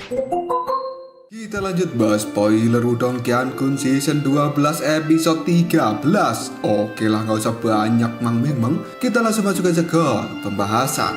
Kita lanjut bahas spoiler Udon Kyankun Season 12 episode 13. Oke lah, gak usah banyak memang. Kita langsung masuk aja ke pembahasan.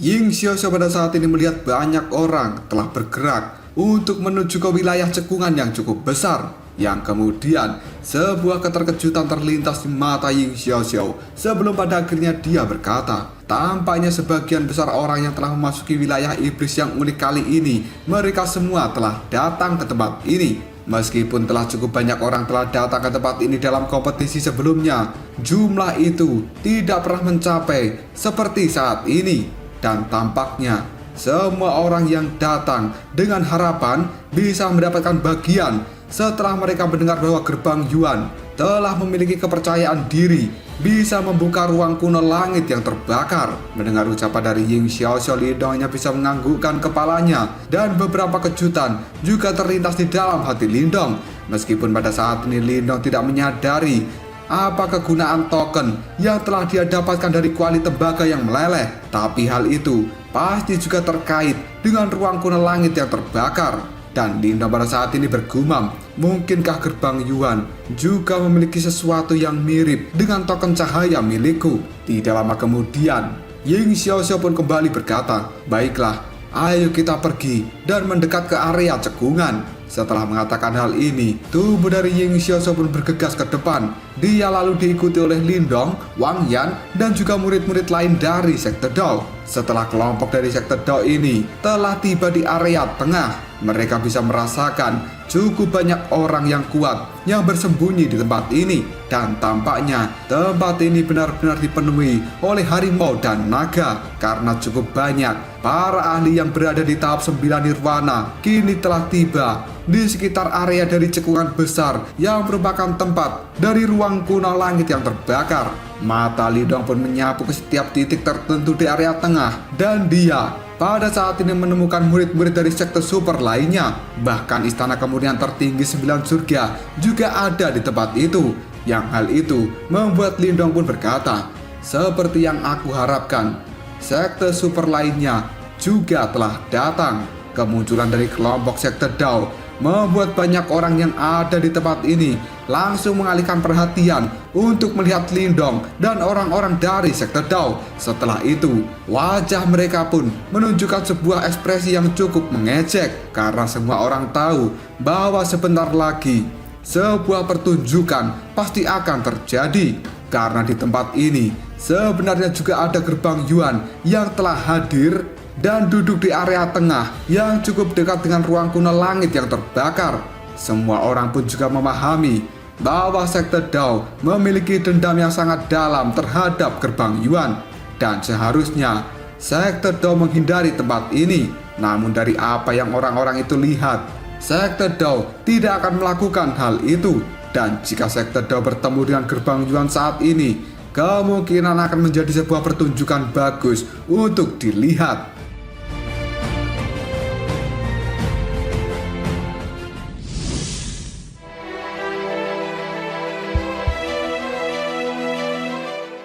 Ying Xiaoxiao pada saat ini melihat banyak orang telah bergerak untuk menuju ke wilayah cekungan yang cukup besar. Yang kemudian sebuah keterkejutan terlintas di mata Ying Xiaoxiao sebelum pada akhirnya dia berkata, tampaknya sebagian besar orang yang telah memasuki wilayah iblis yang unik kali ini, mereka semua telah datang ke tempat ini. Meskipun telah cukup banyak orang telah datang ke tempat ini dalam kompetisi sebelumnya, jumlah itu tidak pernah mencapai seperti saat ini. Dan tampaknya semua orang yang datang dengan harapan bisa mendapatkan bagian setelah mereka mendengar bahwa gerbang Yuan telah memiliki kepercayaan diri bisa membuka ruang kuno langit yang terbakar. Mendengar ucapan dari Ying Xiaoxiao, Lindong hanya bisa menganggukkan kepalanya dan beberapa kejutan juga terlintas di dalam hati Lindong. Meskipun pada saat ini Lindong tidak menyadari apa kegunaan token yang telah dia dapatkan dari kuali tembaga yang meleleh, tapi hal itu pasti juga terkait dengan ruang kuno langit yang terbakar. Dan Lindong pada saat ini bergumam, mungkinkah gerbang Yuan juga memiliki sesuatu yang mirip dengan token cahaya milikku? Tidak lama kemudian, Ying Xiaoxiao pun kembali berkata, baiklah, ayo kita pergi dan mendekat ke area cekungan. Setelah mengatakan hal ini, tubuh dari Ying Xiaoxiao pun bergegas ke depan. Dia lalu diikuti oleh Lindong, Wang Yan, dan juga murid-murid lain dari Sekte Dao. Setelah kelompok dari Sekte Dao ini telah tiba di area tengah, mereka bisa merasakan cukup banyak orang yang kuat yang bersembunyi di tempat ini. Dan tampaknya tempat ini benar-benar dipenuhi oleh harimau dan naga. Karena cukup banyak para ahli yang berada di tahap 9 nirwana kini telah tiba di sekitar area dari cekungan besar yang merupakan tempat dari ruang kuno langit yang terbakar. Mata Lindong pun menyapu ke setiap titik tertentu di area tengah, dan dia pada saat ini menemukan murid-murid dari sekte super lainnya. Bahkan istana kemudian tertinggi 9 surga juga ada di tempat itu. Yang hal itu membuat Lindong pun berkata, seperti yang aku harapkan, sekte super lainnya juga telah datang. Kemunculan dari kelompok sekte Dao membuat banyak orang yang ada di tempat ini langsung mengalihkan perhatian untuk melihat Lindong dan orang-orang dari sekte Dao. Setelah itu, wajah mereka pun menunjukkan sebuah ekspresi yang cukup mengejek karena semua orang tahu bahwa sebentar lagi sebuah pertunjukan pasti akan terjadi. Karena di tempat ini sebenarnya juga ada gerbang Yuan yang telah hadir dan duduk di area tengah yang cukup dekat dengan ruang kuno langit yang terbakar. Semua orang pun juga memahami bahwa sekte Dao memiliki dendam yang sangat dalam terhadap gerbang Yuan, dan seharusnya sekte Dao menghindari tempat ini. Namun dari apa yang orang-orang itu lihat, sekte Dao tidak akan melakukan hal itu. Dan jika sekte Dao bertemu dengan gerbang Yuan saat ini, kemungkinan akan menjadi sebuah pertunjukan bagus untuk dilihat.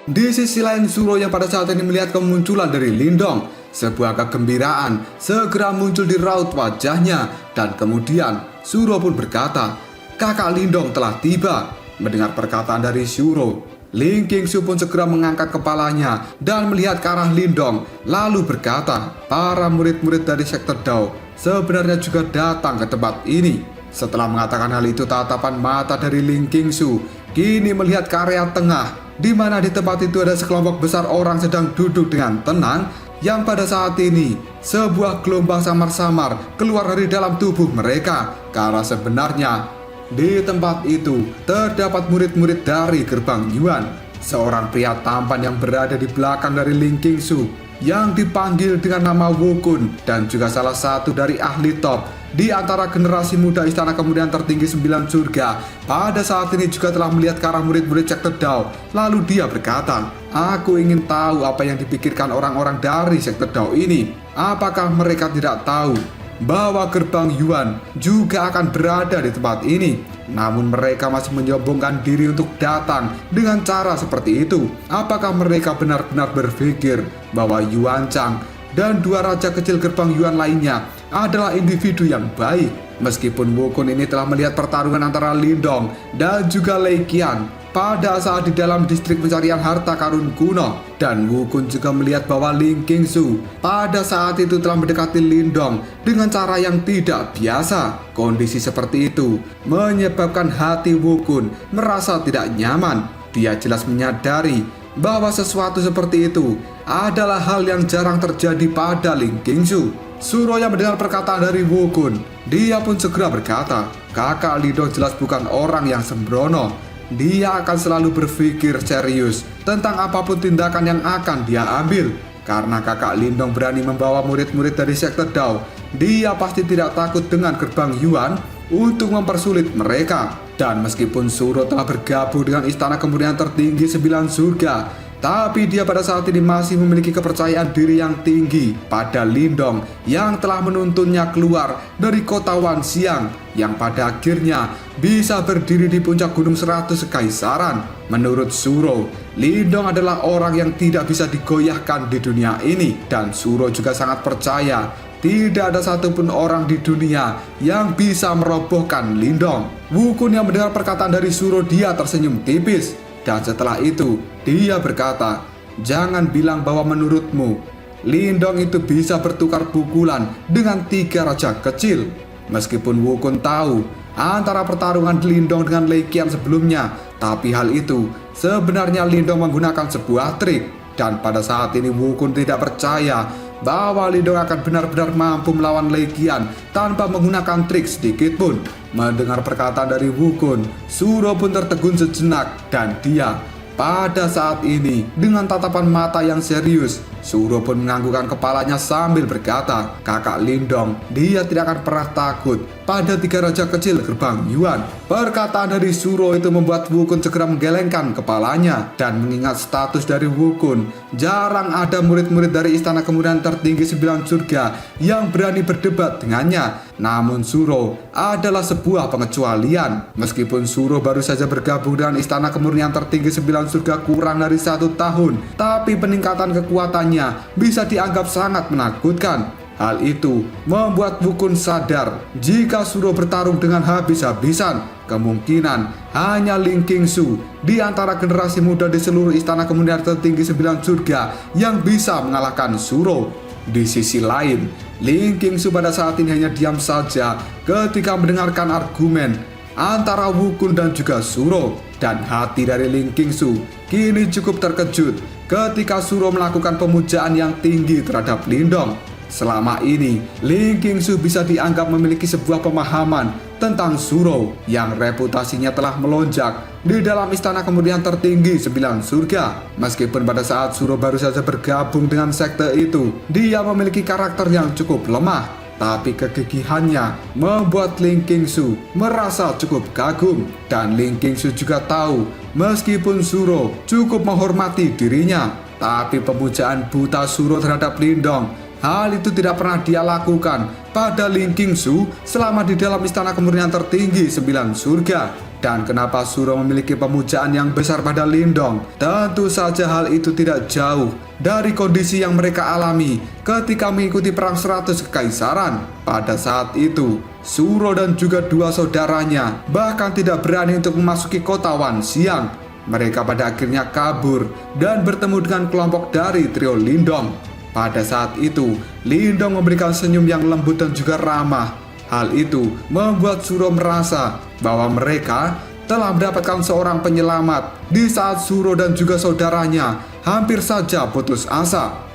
Di sisi lain, Shuro yang pada saat ini melihat kemunculan dari Lindong, sebuah kegembiraan segera muncul di raut wajahnya. Dan kemudian Shuro pun berkata, kakak Lindong telah tiba. Mendengar perkataan dari Shuro, Ling Qingsu pun segera mengangkat kepalanya dan melihat ke arah Lindong, lalu berkata, para murid-murid dari sekte Dao sebenarnya juga datang ke tempat ini. Setelah mengatakan hal itu, tatapan mata dari Ling Qingsu kini melihat ke area tengah, di mana di tempat itu ada sekelompok besar orang sedang duduk dengan tenang, yang pada saat ini sebuah gelombang samar-samar keluar dari dalam tubuh mereka. Karena sebenarnya di tempat itu terdapat murid-murid dari gerbang Yuan. Seorang pria tampan yang berada di belakang dari Ling Qingsu yang dipanggil dengan nama Wukun, dan juga salah satu dari ahli top di antara generasi muda istana kemudian tertinggi 9 surga, pada saat ini juga telah melihat ke arah murid-murid sekte Dao. Lalu dia berkata, aku ingin tahu apa yang dipikirkan orang-orang dari sekte Dao ini. Apakah mereka tidak tahu bahwa gerbang Yuan juga akan berada di tempat ini. Namun mereka masih menyombongkan diri untuk datang dengan cara seperti itu. Apakah mereka benar-benar berpikir bahwa Yuan Chang dan dua raja kecil gerbang Yuan lainnya adalah individu yang baik? Meskipun Wukun ini telah melihat pertarungan antara Lindong dan juga Lei Qian pada saat di dalam distrik pencarian harta karun kuno, dan Wukun juga melihat bahwa Ling Qingsu pada saat itu telah mendekati Lindong dengan cara yang tidak biasa. Kondisi seperti itu menyebabkan hati Wukun merasa tidak nyaman. Dia jelas menyadari bahwa sesuatu seperti itu adalah hal yang jarang terjadi pada Ling Qingsu. Suro yang mendengar perkataan dari Wukun, dia pun segera berkata, kakak Lindong jelas bukan orang yang sembrono. Dia akan selalu berpikir serius tentang apapun tindakan yang akan dia ambil. Karena kakak Lindong berani membawa murid-murid dari sekte Dao, dia pasti tidak takut dengan gerbang Yuan untuk mempersulit mereka. Dan meskipun Suro telah bergabung dengan istana kemurnian tertinggi 9 surga, tapi dia pada saat ini masih memiliki kepercayaan diri yang tinggi pada Lindong yang telah menuntunnya keluar dari kota Wanxiang yang pada akhirnya bisa berdiri di puncak gunung 100 kekaisaran. Menurut Suro, Lindong adalah orang yang tidak bisa digoyahkan di dunia ini, dan Suro juga sangat percaya tidak ada satupun orang di dunia yang bisa merobohkan Lindong. Wukun yang mendengar perkataan dari Suro, dia tersenyum tipis. Dan setelah itu, dia berkata, jangan bilang bahwa menurutmu Lindong itu bisa bertukar pukulan dengan 3 raja kecil. Meskipun Wukun tahu antara pertarungan Lindong dengan Lei Qian sebelumnya, tapi hal itu sebenarnya Lindong menggunakan sebuah trik. Dan pada saat ini Wukun tidak percaya bahwa Lindong akan benar-benar mampu melawan Lei Qian tanpa menggunakan trik sedikit pun. Mendengar perkataan dari Wukun, Suro pun tertegun sejenak, dan dia pada saat ini dengan tatapan mata yang serius, Suro pun menganggukkan kepalanya sambil berkata, kakak Lindong, dia tidak akan pernah takut pada 3 raja kecil gerbang Yuan. Perkataan dari Suro itu membuat Wukun segera menggelengkan kepalanya, dan mengingat status dari Wukun, jarang ada murid-murid dari istana kemurnian tertinggi 9 surga yang berani berdebat dengannya. Namun Suro adalah sebuah pengecualian. Meskipun Suro baru saja bergabung dengan istana kemurnian tertinggi 9 surga kurang dari 1 tahun, tapi peningkatan kekuatannya bisa dianggap sangat menakutkan. Hal itu membuat Wukun sadar jika Suro bertarung dengan habis-habisan, kemungkinan hanya Ling Qingsu di antara generasi muda di seluruh istana kemurnian tertinggi 9 surga yang bisa mengalahkan Suro. Di sisi lain, Ling Qingsu pada saat ini hanya diam saja ketika mendengarkan argumen antara Wukun dan juga Suro. Dan hati dari Ling Qingsu kini cukup terkejut ketika Suro melakukan pemujaan yang tinggi terhadap Lindong. Selama ini, Ling Qingsu bisa dianggap memiliki sebuah pemahaman tentang Suro yang reputasinya telah melonjak di dalam istana kemurnian tertinggi 9 surga. Meskipun pada saat Suro baru saja bergabung dengan sekte itu, dia memiliki karakter yang cukup lemah, tapi kegigihannya membuat Ling Qingsu merasa cukup kagum. Dan Ling Qingsu juga tahu meskipun Suro cukup menghormati dirinya, tapi pemujaan buta Suro terhadap Lindong, hal itu tidak pernah dia lakukan pada Ling Qingsu selama di dalam istana kemurnian tertinggi 9 surga. Dan kenapa Suro memiliki pemujaan yang besar pada Lindong? Tentu saja hal itu tidak jauh dari kondisi yang mereka alami ketika mengikuti perang 100 kekaisaran. Pada saat itu, Suro dan juga 2 saudaranya bahkan tidak berani untuk memasuki kota Wanxiang. Mereka pada akhirnya kabur dan bertemu dengan kelompok dari trio Lindong. Pada saat itu, Lindong memberikan senyum yang lembut dan juga ramah. Hal itu membuat Suro merasa bahwa mereka telah mendapatkan seorang penyelamat di saat Suro dan juga saudaranya hampir saja putus asa.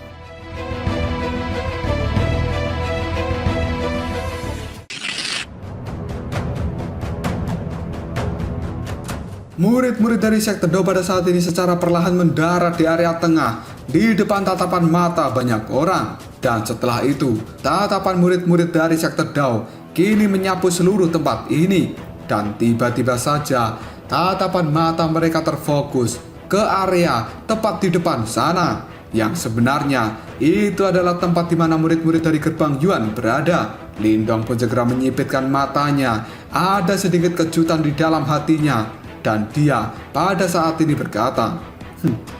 Murid-murid dari sekte Dao pada saat ini secara perlahan mendarat di area tengah di depan tatapan mata banyak orang. Dan setelah itu, tatapan murid-murid dari sekte Dao kini menyapu seluruh tempat ini. Dan tiba-tiba saja tatapan mata mereka terfokus ke area tepat di depan sana, yang sebenarnya itu adalah tempat di mana murid-murid dari gerbang Yuan berada. Lindong pun segera menyipitkan matanya. Ada sedikit kejutan di dalam hatinya. Dan dia pada saat ini berkata,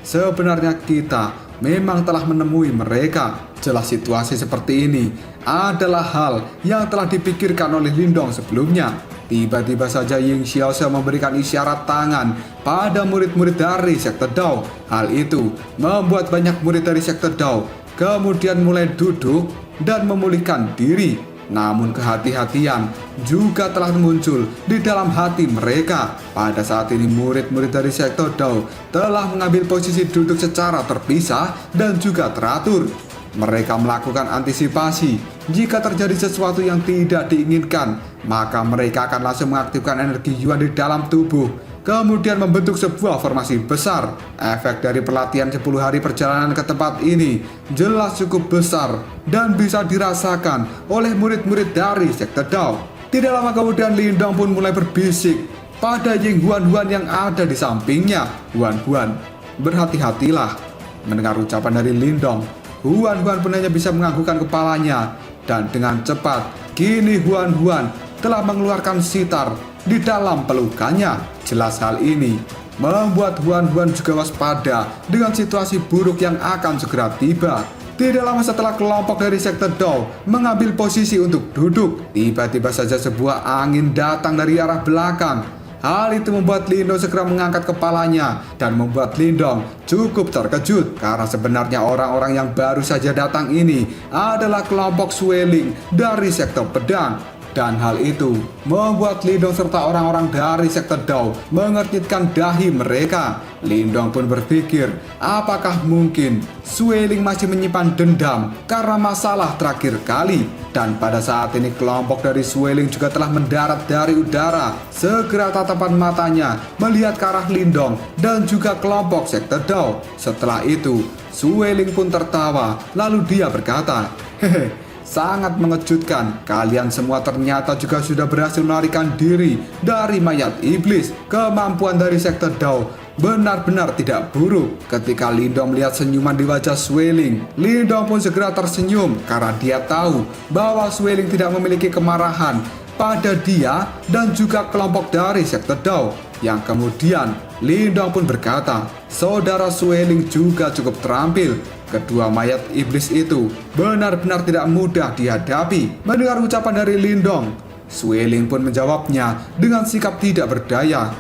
sebenarnya kita memang telah menemui mereka. Jelas situasi seperti ini adalah hal yang telah dipikirkan oleh Lindong sebelumnya. Tiba-tiba saja Ying Xiaoxiao memberikan isyarat tangan pada murid-murid dari sekte Dao. Hal itu membuat banyak murid dari sekte Dao kemudian mulai duduk dan memulihkan diri. Namun kehati-hatian juga telah muncul di dalam hati mereka. Pada saat ini murid-murid dari sekte Dao telah mengambil posisi duduk secara terpisah dan juga teratur. Mereka melakukan antisipasi. Jika terjadi sesuatu yang tidak diinginkan, maka mereka akan langsung mengaktifkan energi Yuan di dalam tubuh, kemudian membentuk sebuah formasi besar. Efek dari pelatihan 10 hari perjalanan ke tempat ini jelas cukup besar dan bisa dirasakan oleh murid-murid dari sekte Dao. Tidak lama kemudian Lindong pun mulai berbisik pada Ying Huan-Huan yang ada di sampingnya. Huan-Huan, berhati-hatilah. Mendengar ucapan dari Lindong, Huan-Huan pun hanya bisa menganggukkan kepalanya. Dan dengan cepat, kini Huan-Huan telah mengeluarkan sitar di dalam pelukannya. Jelas hal ini membuat Huan-Huan juga waspada dengan situasi buruk yang akan segera tiba. Tidak lama setelah kelompok dari sekte Dao mengambil posisi untuk duduk, tiba-tiba saja sebuah angin datang dari arah belakang. Hal itu membuat Lindong segera mengangkat kepalanya dan membuat Lindong cukup terkejut karena sebenarnya orang-orang yang baru saja datang ini adalah kelompok Sueling dari sekte pedang. Dan hal itu membuat Lindong serta orang-orang dari sekte Dao mengernyitkan dahi mereka. Lindong pun berpikir, apakah mungkin Sueling masih menyimpan dendam karena masalah terakhir kali. Dan pada saat ini kelompok dari Sueling juga telah mendarat dari udara. Segera tatapan matanya melihat ke arah Lindong dan juga kelompok sekte Dao. Setelah itu Sueling pun tertawa, lalu dia berkata, hehe, sangat mengejutkan, kalian semua ternyata juga sudah berhasil melarikan diri dari mayat iblis. Kemampuan dari sekte Dao benar-benar tidak buruk. Ketika Lindong melihat senyuman di wajah Sueling, Lindong pun segera tersenyum karena dia tahu bahwa Sueling tidak memiliki kemarahan pada dia dan juga kelompok dari sekte Dao. Yang kemudian Lindong pun berkata, saudara Sueling juga cukup terampil. Kedua mayat iblis itu benar-benar tidak mudah dihadapi. Mendengar ucapan dari Lindong, Sueling pun menjawabnya dengan sikap tidak berdaya.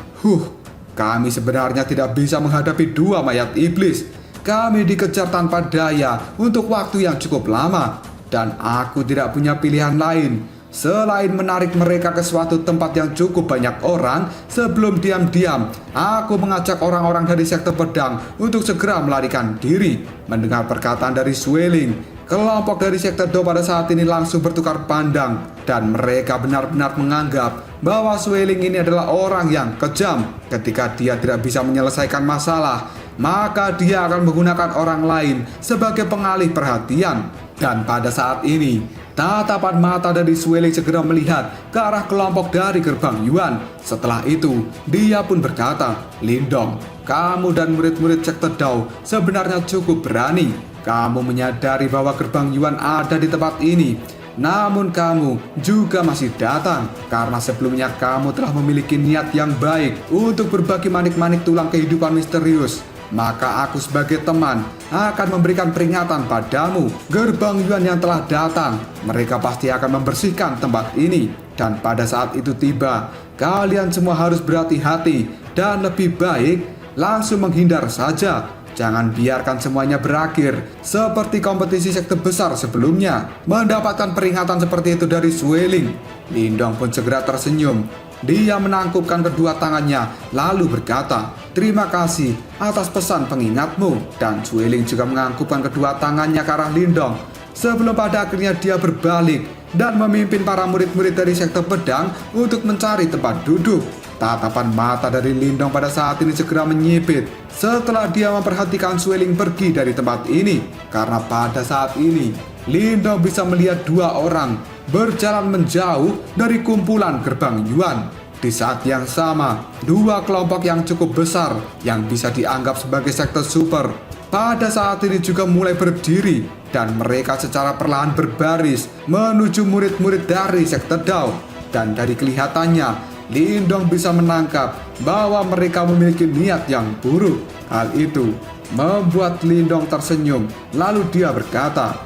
Kami sebenarnya tidak bisa menghadapi dua mayat iblis. Kami dikejar tanpa daya untuk waktu yang cukup lama. Dan aku tidak punya pilihan lain selain menarik mereka ke suatu tempat yang cukup banyak orang. Sebelum diam-diam, aku mengajak orang-orang dari sekte pedang untuk segera melarikan diri. Mendengar perkataan dari Sueling, kelompok dari sekte Dao pada saat ini langsung bertukar pandang. Dan mereka benar-benar menganggap bahwa Sueling ini adalah orang yang kejam. Ketika dia tidak bisa menyelesaikan masalah, maka dia akan menggunakan orang lain sebagai pengalih perhatian. Dan pada saat ini, tatapan mata dari Sueling segera melihat ke arah kelompok dari gerbang Yuan. Setelah itu, dia pun berkata, Lindong, kamu dan murid-murid sekte Dao sebenarnya cukup berani. Kamu menyadari bahwa gerbang Yuan ada di tempat ini. Namun kamu juga masih datang karena sebelumnya kamu telah memiliki niat yang baik untuk berbagi manik-manik tulang kehidupan misterius. Maka aku sebagai teman akan memberikan peringatan padamu. Gerbang Yuan yang telah datang, mereka pasti akan membersihkan tempat ini. Dan pada saat itu tiba, kalian semua harus berhati-hati dan lebih baik langsung menghindar saja. Jangan biarkan semuanya berakhir seperti kompetisi sekte besar sebelumnya. Mendapatkan peringatan seperti itu dari Sueling, Lindong pun segera tersenyum. Dia menangkupkan kedua tangannya lalu berkata, terima kasih atas pesan pengingatmu. Dan Sueling juga menangkupkan kedua tangannya ke arah Lindong. Sebelum pada akhirnya dia berbalik dan memimpin para murid-murid dari sekte pedang untuk mencari tempat duduk. Tatapan mata dari Lindong pada saat ini segera menyipit setelah dia memperhatikan Sueling pergi dari tempat ini. Karena pada saat ini Lindong bisa melihat dua orang berjalan menjauh dari kumpulan gerbang Yuan. Di saat yang sama, dua kelompok yang cukup besar yang bisa dianggap sebagai sekte super pada saat ini juga mulai berdiri dan mereka secara perlahan berbaris menuju murid-murid dari sekte Dao. Dan dari kelihatannya, Lindong bisa menangkap bahwa mereka memiliki niat yang buruk. Hal itu membuat Lindong tersenyum, lalu dia berkata,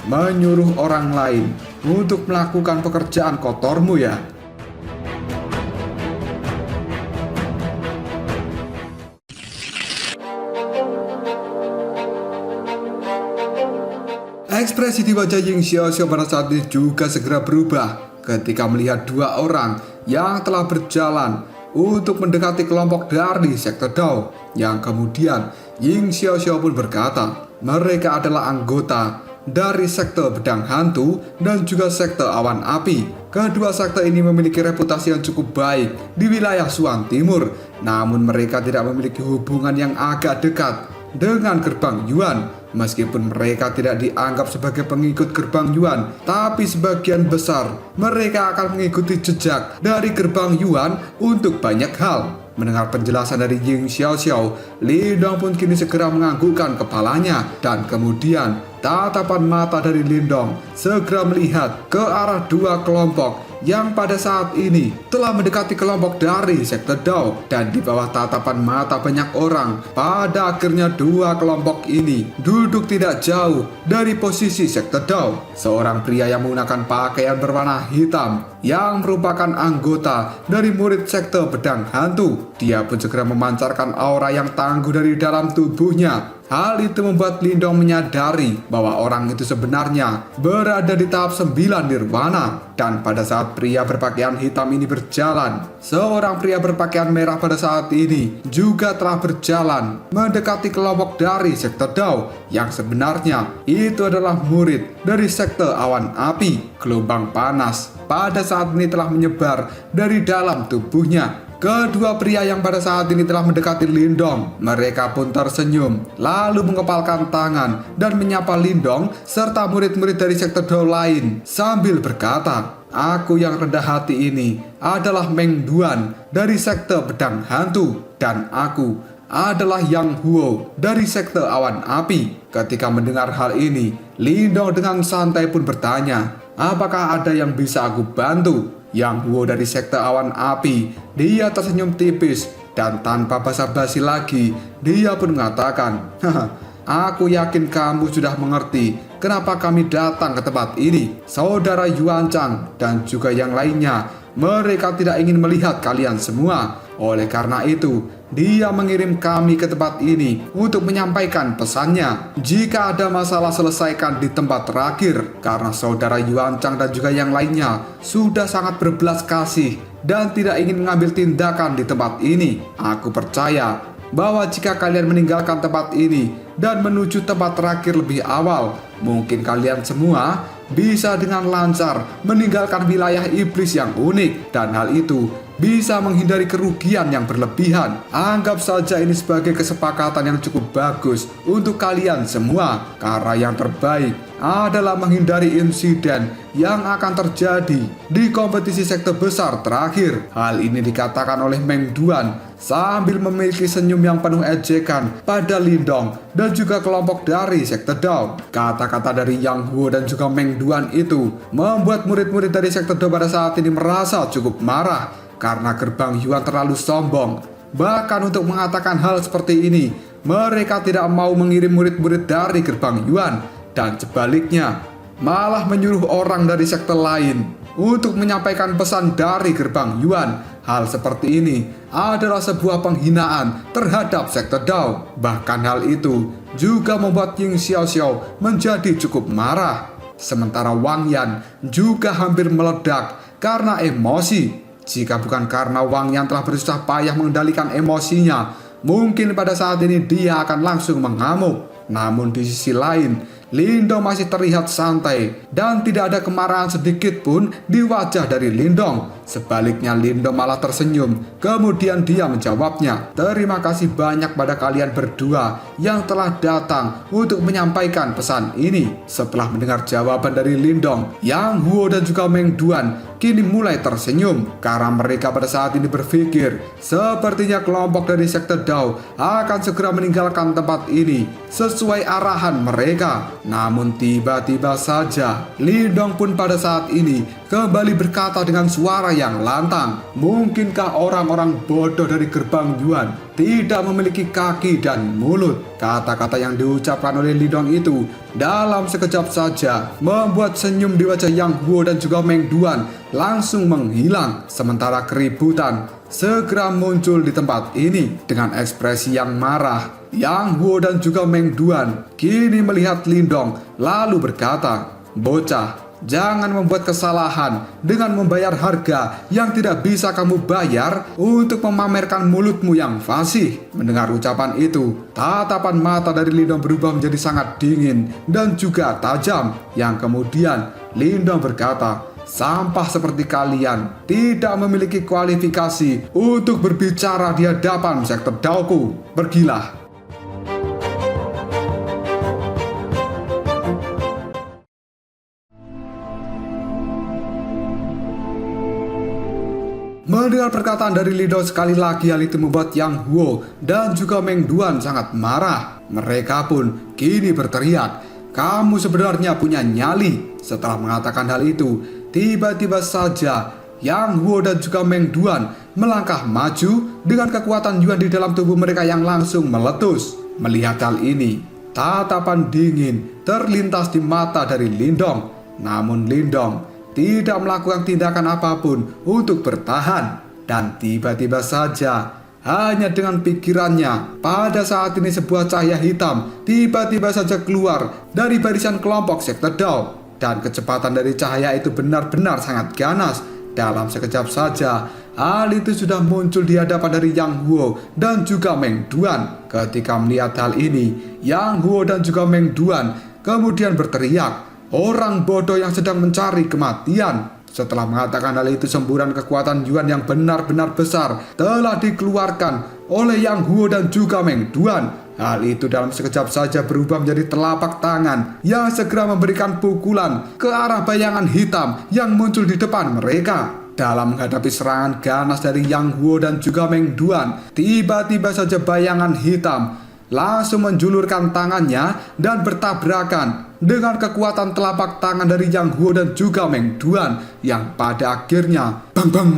menyuruh orang lain untuk melakukan pekerjaan kotormu ya. Ekspresi di wajah Ying Xiaoxiao pada saat ini juga segera berubah ketika melihat dua orang yang telah berjalan untuk mendekati kelompok dari sekte Dao. Yang kemudian Ying Xiaoxiao pun berkata, mereka adalah anggota dari sekte Pedang Hantu dan juga sekte Awan Api. Kedua sekte ini memiliki reputasi yang cukup baik di wilayah Suan Timur, namun mereka tidak memiliki hubungan yang agak dekat dengan Gerbang Yuan. Meskipun mereka tidak dianggap sebagai pengikut Gerbang Yuan, tapi sebagian besar mereka akan mengikuti jejak dari Gerbang Yuan untuk banyak hal. Mendengar penjelasan dari Ying Xiaoxiao, Lindong pun kini segera menganggukkan kepalanya, dan kemudian tatapan mata dari Lindong segera melihat ke arah dua kelompok yang pada saat ini telah mendekati kelompok dari sekte Dao. Dan di bawah tatapan mata banyak orang, pada akhirnya dua kelompok ini duduk tidak jauh dari posisi sekte Dao. Seorang pria yang menggunakan pakaian berwarna hitam yang merupakan anggota dari murid sekte Pedang Hantu. Dia pun segera memancarkan aura yang tangguh dari dalam tubuhnya. Hal itu membuat Lindong menyadari bahwa orang itu sebenarnya berada di tahap 9 nirwana. Dan pada saat pria berpakaian hitam ini berjalan, seorang pria berpakaian merah pada saat ini juga telah berjalan mendekati kelompok dari sekte Dao, yang sebenarnya itu adalah murid dari sekte Awan Api. Gelombang panas pada saat ini telah menyebar dari dalam tubuhnya. Kedua pria yang pada saat ini telah mendekati Lindong, mereka pun tersenyum, lalu mengepalkan tangan dan menyapa Lindong serta murid-murid dari sekte Dao lain sambil berkata, aku yang rendah hati ini adalah Meng Duan dari sekte Pedang Hantu, dan aku adalah Yang Huo dari sekte Awan Api. Ketika mendengar hal ini, Lindong dengan santai pun bertanya, apakah ada yang bisa aku bantu? Yang Huo dari sekte Awan Api, dia tersenyum tipis dan tanpa basa-basi lagi, dia pun mengatakan, aku yakin kamu sudah mengerti kenapa kami datang ke tempat ini. Saudara Yuan Chang dan juga yang lainnya, mereka tidak ingin melihat kalian semua. Oleh karena itu, dia mengirim kami ke tempat ini untuk menyampaikan pesannya. Jika ada masalah, selesaikan di tempat terakhir, karena saudara Yuan Chang dan juga yang lainnya sudah sangat berbelas kasih dan tidak ingin mengambil tindakan di tempat ini. Aku percaya bahwa jika kalian meninggalkan tempat ini dan menuju tempat terakhir lebih awal, mungkin kalian semua bisa dengan lancar meninggalkan wilayah iblis yang unik, dan hal itu bisa menghindari kerugian yang berlebihan. Anggap saja ini sebagai kesepakatan yang cukup bagus untuk kalian semua, karena yang terbaik adalah menghindari insiden yang akan terjadi di kompetisi sekte besar terakhir. Hal ini dikatakan oleh Meng Duan sambil memiliki senyum yang penuh ejekan pada Lindong dan juga kelompok dari sekte Dao. Kata-kata dari Yang Huo dan juga Meng Duan itu membuat murid-murid dari sekte Dao pada saat ini merasa cukup marah, karena Gerbang Yuan terlalu sombong. Bahkan untuk mengatakan hal seperti ini, mereka tidak mau mengirim murid-murid dari Gerbang Yuan, dan sebaliknya malah menyuruh orang dari sekte lain untuk menyampaikan pesan dari Gerbang Yuan. Hal seperti ini adalah sebuah penghinaan terhadap sekte Dao. Bahkan hal itu juga membuat Ying Xiaoxiao menjadi cukup marah. Sementara Wang Yan juga hampir meledak karena emosi. Jika bukan karena Wang Yan telah bersusah payah mengendalikan emosinya, mungkin pada saat ini dia akan langsung mengamuk. Namun di sisi lain, Lindong masih terlihat santai dan tidak ada kemarahan sedikit pun di wajah dari Lindong. Sebaliknya Lindong malah tersenyum. Kemudian dia menjawabnya, "Terima kasih banyak pada kalian berdua yang telah datang untuk menyampaikan pesan ini." Setelah mendengar jawaban dari Lindong, Yang Huo dan juga Meng Duan kini mulai tersenyum karena mereka pada saat ini berpikir sepertinya kelompok dari sekte Dao akan segera meninggalkan tempat ini sesuai arahan mereka. Namun tiba-tiba saja Lindong pun pada saat ini kembali berkata dengan suara yang lantang, "Mungkinkah orang-orang bodoh dari gerbang Yuan tidak memiliki kaki dan mulut?" Kata-kata yang diucapkan oleh Lindong itu dalam sekejap saja membuat senyum di wajah Yang Huo dan juga Meng Duan langsung menghilang. Sementara keributan segera muncul di tempat ini dengan ekspresi yang marah. Yang Huo dan juga Meng Duan kini melihat Lindong lalu berkata, "Bocah, jangan membuat kesalahan dengan membayar harga yang tidak bisa kamu bayar untuk memamerkan mulutmu yang fasih." Mendengar ucapan itu, tatapan mata dari Lindong berubah menjadi sangat dingin dan juga tajam. Yang kemudian Lindong berkata, "Sampah seperti kalian tidak memiliki kualifikasi untuk berbicara di hadapan sekte Daoku. Pergilah." Mendengar perkataan dari Lindong sekali lagi, hal itu membuat Yang Huo dan juga Meng Duan sangat marah. Mereka pun kini berteriak, "Kamu sebenarnya punya nyali." Setelah mengatakan hal itu, tiba-tiba saja Yang Huo dan juga Meng Duan melangkah maju dengan kekuatan Yuan di dalam tubuh mereka yang langsung meletus. Melihat hal ini, tatapan dingin terlintas di mata dari Lindong. Namun Lindong tidak melakukan tindakan apapun untuk bertahan. Dan tiba-tiba saja, hanya dengan pikirannya, pada saat ini sebuah cahaya hitam tiba-tiba saja keluar dari barisan kelompok sekte Dao. Dan kecepatan dari cahaya itu benar-benar sangat ganas. Dalam sekejap saja, hal itu sudah muncul di hadapan dari Yang Huo dan juga Meng Duan. Ketika melihat hal ini, Yang Huo dan juga Meng Duan kemudian berteriak, "Orang bodoh yang sedang mencari kematian." Setelah mengatakan hal itu, semburan kekuatan Yuan yang benar-benar besar telah dikeluarkan oleh Yang Huo dan juga Meng Duan. Hal itu dalam sekejap saja berubah menjadi telapak tangan yang segera memberikan pukulan ke arah bayangan hitam yang muncul di depan mereka. Dalam menghadapi serangan ganas dari Yang Huo dan juga Meng Duan, tiba-tiba saja bayangan hitam langsung menjulurkan tangannya dan bertabrakan dengan kekuatan telapak tangan dari Yang Huo dan juga Meng Duan yang pada akhirnya bang bang.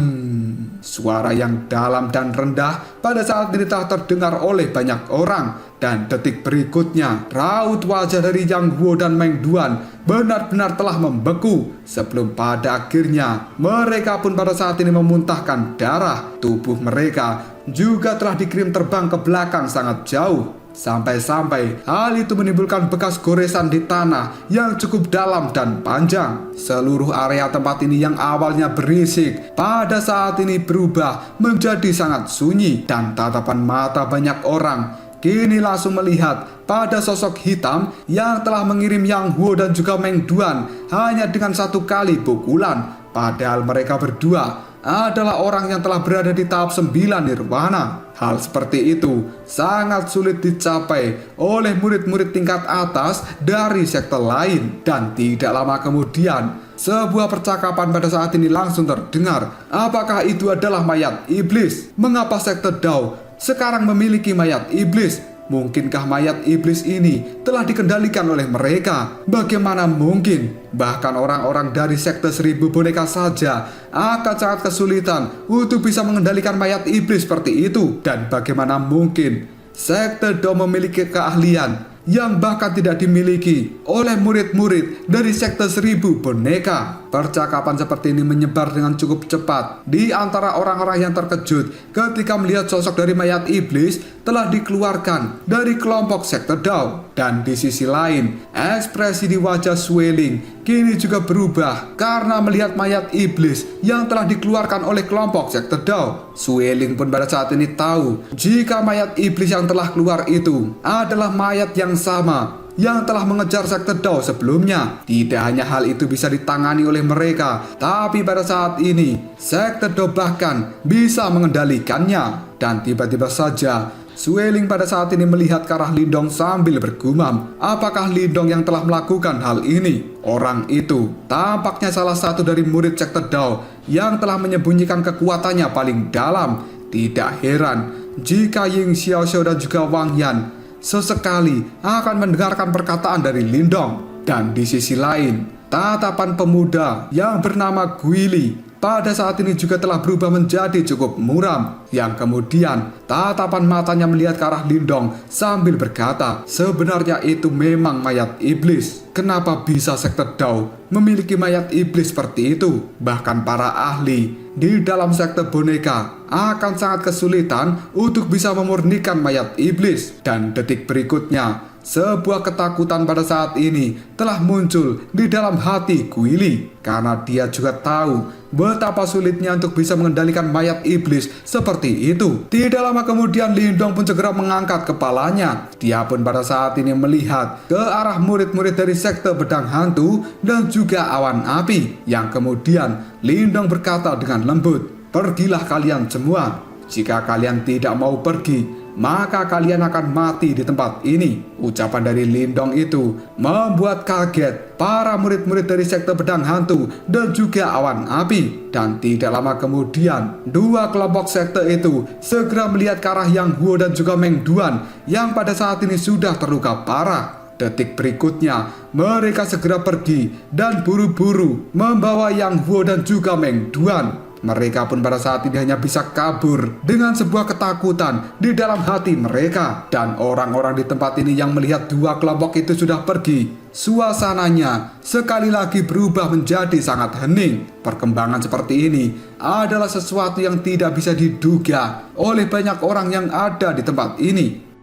Suara yang dalam dan rendah pada saat ini telah terdengar oleh banyak orang. Dan detik berikutnya, raut wajah dari Yang Huo dan Meng Duan benar-benar telah membeku. Sebelum pada akhirnya mereka pun pada saat ini memuntahkan darah. Tubuh mereka juga telah dikirim terbang ke belakang sangat jauh. Sampai-sampai hal itu menimbulkan bekas goresan di tanah yang cukup dalam dan panjang. Seluruh area tempat ini yang awalnya berisik pada saat ini berubah menjadi sangat sunyi. Dan tatapan mata banyak orang kini langsung melihat pada sosok hitam yang telah mengirim Yang Huo dan juga Meng Duan hanya dengan satu kali pukulan. Padahal mereka berdua adalah orang yang telah berada di tahap 9 nirwana. Hal seperti itu sangat sulit dicapai oleh murid-murid tingkat atas dari sekte lain. Dan tidak lama kemudian, sebuah percakapan pada saat ini langsung terdengar. Apakah itu adalah mayat iblis? Mengapa sekte Dao sekarang memiliki mayat iblis? Mungkinkah mayat iblis ini telah dikendalikan oleh mereka? Bagaimana mungkin? Bahkan orang-orang dari sekte 1000 boneka saja akan sangat kesulitan untuk bisa mengendalikan mayat iblis seperti itu. Dan bagaimana mungkin sekte Dao memiliki keahlian yang bahkan tidak dimiliki oleh murid-murid dari sekte 1000 boneka? Percakapan seperti ini menyebar dengan cukup cepat di antara orang-orang yang terkejut ketika melihat sosok dari mayat iblis telah dikeluarkan dari kelompok sekte Dao. Dan di sisi lain, ekspresi di wajah Sueling kini juga berubah karena melihat mayat iblis yang telah dikeluarkan oleh kelompok sekte Dao. Sueling pun pada saat ini tahu jika mayat iblis yang telah keluar itu adalah mayat yang sama yang telah mengejar Sekte Dao sebelumnya. Tidak hanya hal itu bisa ditangani oleh mereka, tapi pada saat ini Sekte Dao bahkan bisa mengendalikannya. Dan tiba-tiba saja Sueling pada saat ini melihat ke arah Lindong sambil bergumam, apakah Lindong yang telah melakukan hal ini? Orang itu tampaknya salah satu dari murid Sekte Dao yang telah menyembunyikan kekuatannya paling dalam. Tidak heran jika Ying Xiaoxiao dan juga Wang Yan sesekali akan mendengarkan perkataan dari Lindong. Dan di sisi lain, tatapan pemuda yang bernama Guili pada saat ini juga telah berubah menjadi cukup muram, yang kemudian tatapan matanya melihat ke arah Lindong sambil berkata, sebenarnya itu memang mayat iblis. Kenapa bisa Sekte Dao memiliki mayat iblis seperti itu? Bahkan para ahli di dalam sekte boneka akan sangat kesulitan untuk bisa memurnikan mayat iblis. Dan detik berikutnya, sebuah ketakutan pada saat ini telah muncul di dalam hati Guili, karena dia juga tahu betapa sulitnya untuk bisa mengendalikan mayat iblis seperti itu. Tidak lama kemudian Lindong pun segera mengangkat kepalanya. Dia pun pada saat ini melihat ke arah murid-murid dari sekte pedang hantu dan juga awan api, yang kemudian Lindong berkata dengan lembut, pergilah kalian semua. Jika kalian tidak mau pergi, maka kalian akan mati di tempat ini. Ucapan dari Lindong itu membuat kaget para murid-murid dari sekte pedang hantu dan juga awan api. Dan tidak lama kemudian, dua kelompok sekte itu segera melihat ke arah Yang Huo dan juga Meng Duan yang pada saat ini sudah terluka parah. Detik berikutnya, mereka segera pergi dan buru-buru membawa Yang Huo dan juga Meng Duan. Mereka pun pada saat ini hanya bisa kabur dengan sebuah ketakutan di dalam hati mereka. Dan orang-orang di tempat ini yang melihat dua kelompok itu sudah pergi, suasananya sekali lagi berubah menjadi sangat hening. Perkembangan seperti ini adalah sesuatu yang tidak bisa diduga oleh banyak orang yang ada di tempat ini.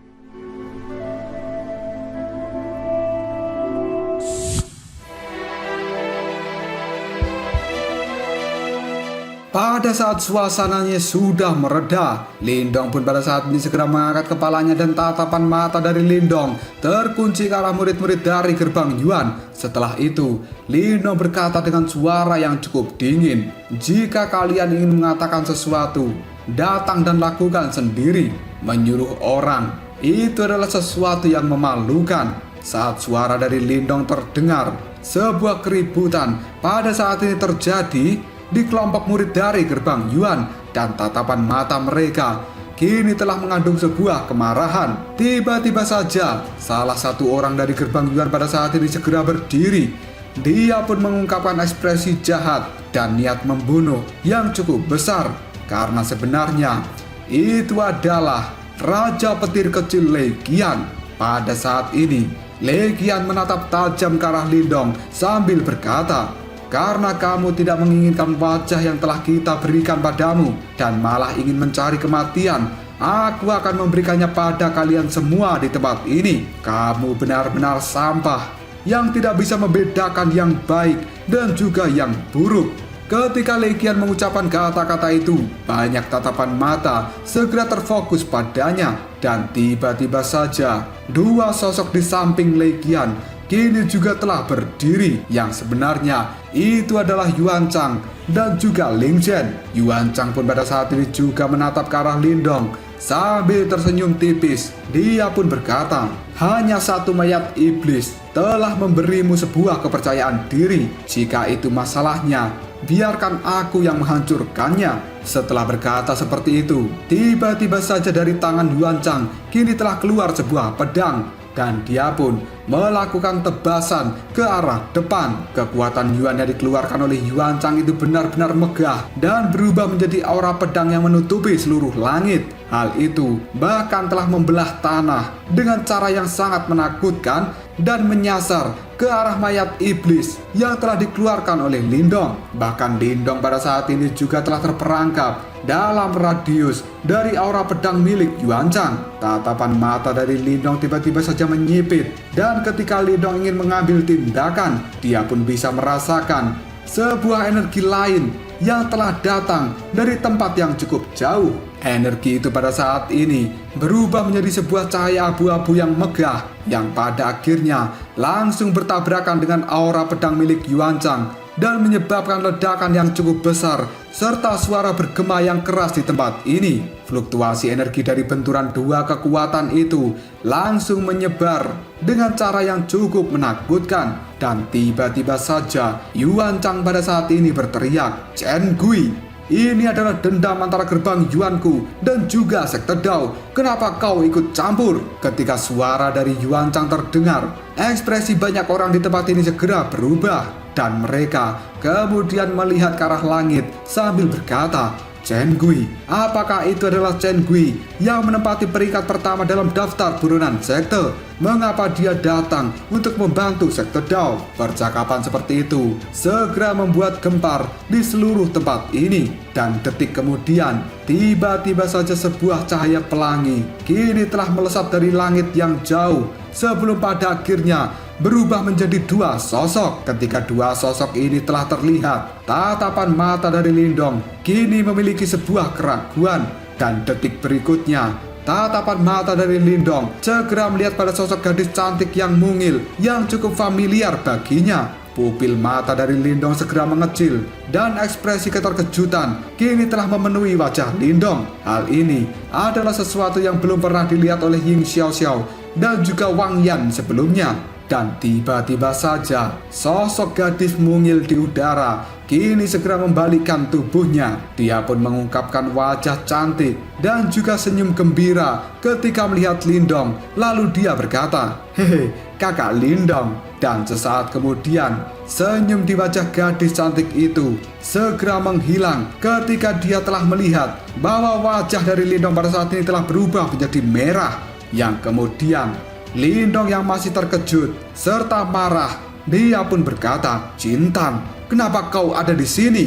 Pada saat suasananya sudah mereda, Lindong pun pada saat ini segera mengangkat kepalanya dan tatapan mata dari Lindong terkunci ke arah murid-murid dari gerbang Yuan. Setelah itu, Lindong berkata dengan suara yang cukup dingin, jika kalian ingin mengatakan sesuatu, datang dan lakukan sendiri. Menyuruh orang, itu adalah sesuatu yang memalukan. Saat suara dari Lindong terdengar, sebuah keributan pada saat ini terjadi di kelompok murid dari gerbang Yuan, dan tatapan mata mereka kini telah mengandung sebuah kemarahan. Tiba-tiba saja salah satu orang dari gerbang Yuan pada saat ini segera berdiri. Dia pun mengungkapkan ekspresi jahat dan niat membunuh yang cukup besar, karena sebenarnya itu adalah Raja Petir Kecil Legian. Pada saat ini Legian menatap tajam ke arah Lindong sambil berkata, karena kamu tidak menginginkan wajah yang telah kita berikan padamu dan malah ingin mencari kematian, aku akan memberikannya pada kalian semua di tempat ini. Kamu benar-benar sampah yang tidak bisa membedakan yang baik dan juga yang buruk. Ketika Legian mengucapkan kata-kata itu, banyak tatapan mata segera terfokus padanya. Dan tiba-tiba saja, dua sosok di samping Legian kini juga telah berdiri, yang sebenarnya itu adalah Yuan Chang dan juga Ling Zhen. Yuan Chang pun pada saat ini juga menatap ke arah Lindong sambil tersenyum tipis. Dia pun berkata, hanya satu mayat iblis telah memberimu sebuah kepercayaan diri. Jika itu masalahnya, biarkan aku yang menghancurkannya. Setelah berkata seperti itu, tiba-tiba saja dari tangan Yuan Chang kini telah keluar sebuah pedang, dan dia pun melakukan tebasan ke arah depan. Kekuatan Yuan yang dikeluarkan oleh Yuan Chang itu benar-benar megah dan berubah menjadi aura pedang yang menutupi seluruh langit. Hal itu bahkan telah membelah tanah dengan cara yang sangat menakutkan dan menyasar ke arah mayat iblis yang telah dikeluarkan oleh Lindong. Bahkan Lindong pada saat ini juga telah terperangkap dalam radius dari aura pedang milik Yuan Chang. Tatapan mata dari Lindong tiba-tiba saja menyipit, dan ketika Lindong ingin mengambil tindakan, dia pun bisa merasakan sebuah energi lain yang telah datang dari tempat yang cukup jauh. Energi itu pada saat ini berubah menjadi sebuah cahaya abu-abu yang megah yang pada akhirnya langsung bertabrakan dengan aura pedang milik Yuan Chang dan menyebabkan ledakan yang cukup besar serta suara bergema yang keras di tempat ini. Fluktuasi energi dari benturan dua kekuatan itu langsung menyebar dengan cara yang cukup menakutkan, dan tiba-tiba saja Yuan Chang pada saat ini berteriak, "Chen Gui, ini adalah dendam antara gerbang Yuanku dan juga sekte Dao. Kenapa kau ikut campur?" Ketika suara dari Yuan Chang terdengar, ekspresi banyak orang di tempat ini segera berubah dan mereka kemudian melihat ke arah langit sambil berkata, "Chen Gui, apakah itu adalah Chen Gui yang menempati peringkat pertama dalam daftar buronan sekte? Mengapa dia datang untuk membantu sekte Dao?" Percakapan seperti itu segera membuat gempar di seluruh tempat ini, dan detik kemudian tiba-tiba saja sebuah cahaya pelangi kini telah melesat dari langit yang jauh sebelum pada akhirnya berubah menjadi dua sosok. Ketika dua sosok ini telah terlihat, tatapan mata dari Lindong kini memiliki sebuah keraguan, dan detik berikutnya tatapan mata dari Lindong segera melihat pada sosok gadis cantik yang mungil yang cukup familiar baginya. Pupil mata dari Lindong segera mengecil dan ekspresi keterkejutan kini telah memenuhi wajah Lindong. Hal ini adalah sesuatu yang belum pernah dilihat oleh Ying Xiaoxiao dan juga Wang Yan sebelumnya. Dan tiba-tiba saja sosok gadis mungil di udara kini segera membalikkan tubuhnya. Dia pun mengungkapkan wajah cantik dan juga senyum gembira ketika melihat Lindong. Lalu dia berkata, "Hehe, kakak Lindong." Dan sesaat kemudian senyum di wajah gadis cantik itu segera menghilang ketika dia telah melihat bahwa wajah dari Lindong pada saat ini telah berubah menjadi merah. Yang kemudian Lindong yang masih terkejut serta marah, dia pun berkata, "Jintan, kenapa kau ada di sini?"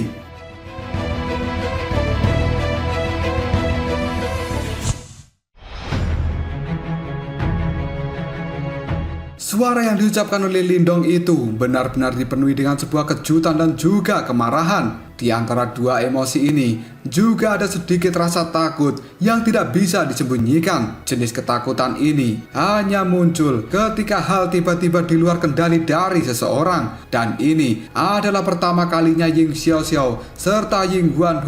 Suara yang diucapkan oleh Lindong itu benar-benar dipenuhi dengan sebuah kejutan dan juga kemarahan. Di antara dua emosi ini juga ada sedikit rasa takut yang tidak bisa disembunyikan. Jenis ketakutan ini hanya muncul ketika hal tiba-tiba di luar kendali dari seseorang. Dan ini adalah pertama kalinya Ying Xiaoxiao serta Ying Huan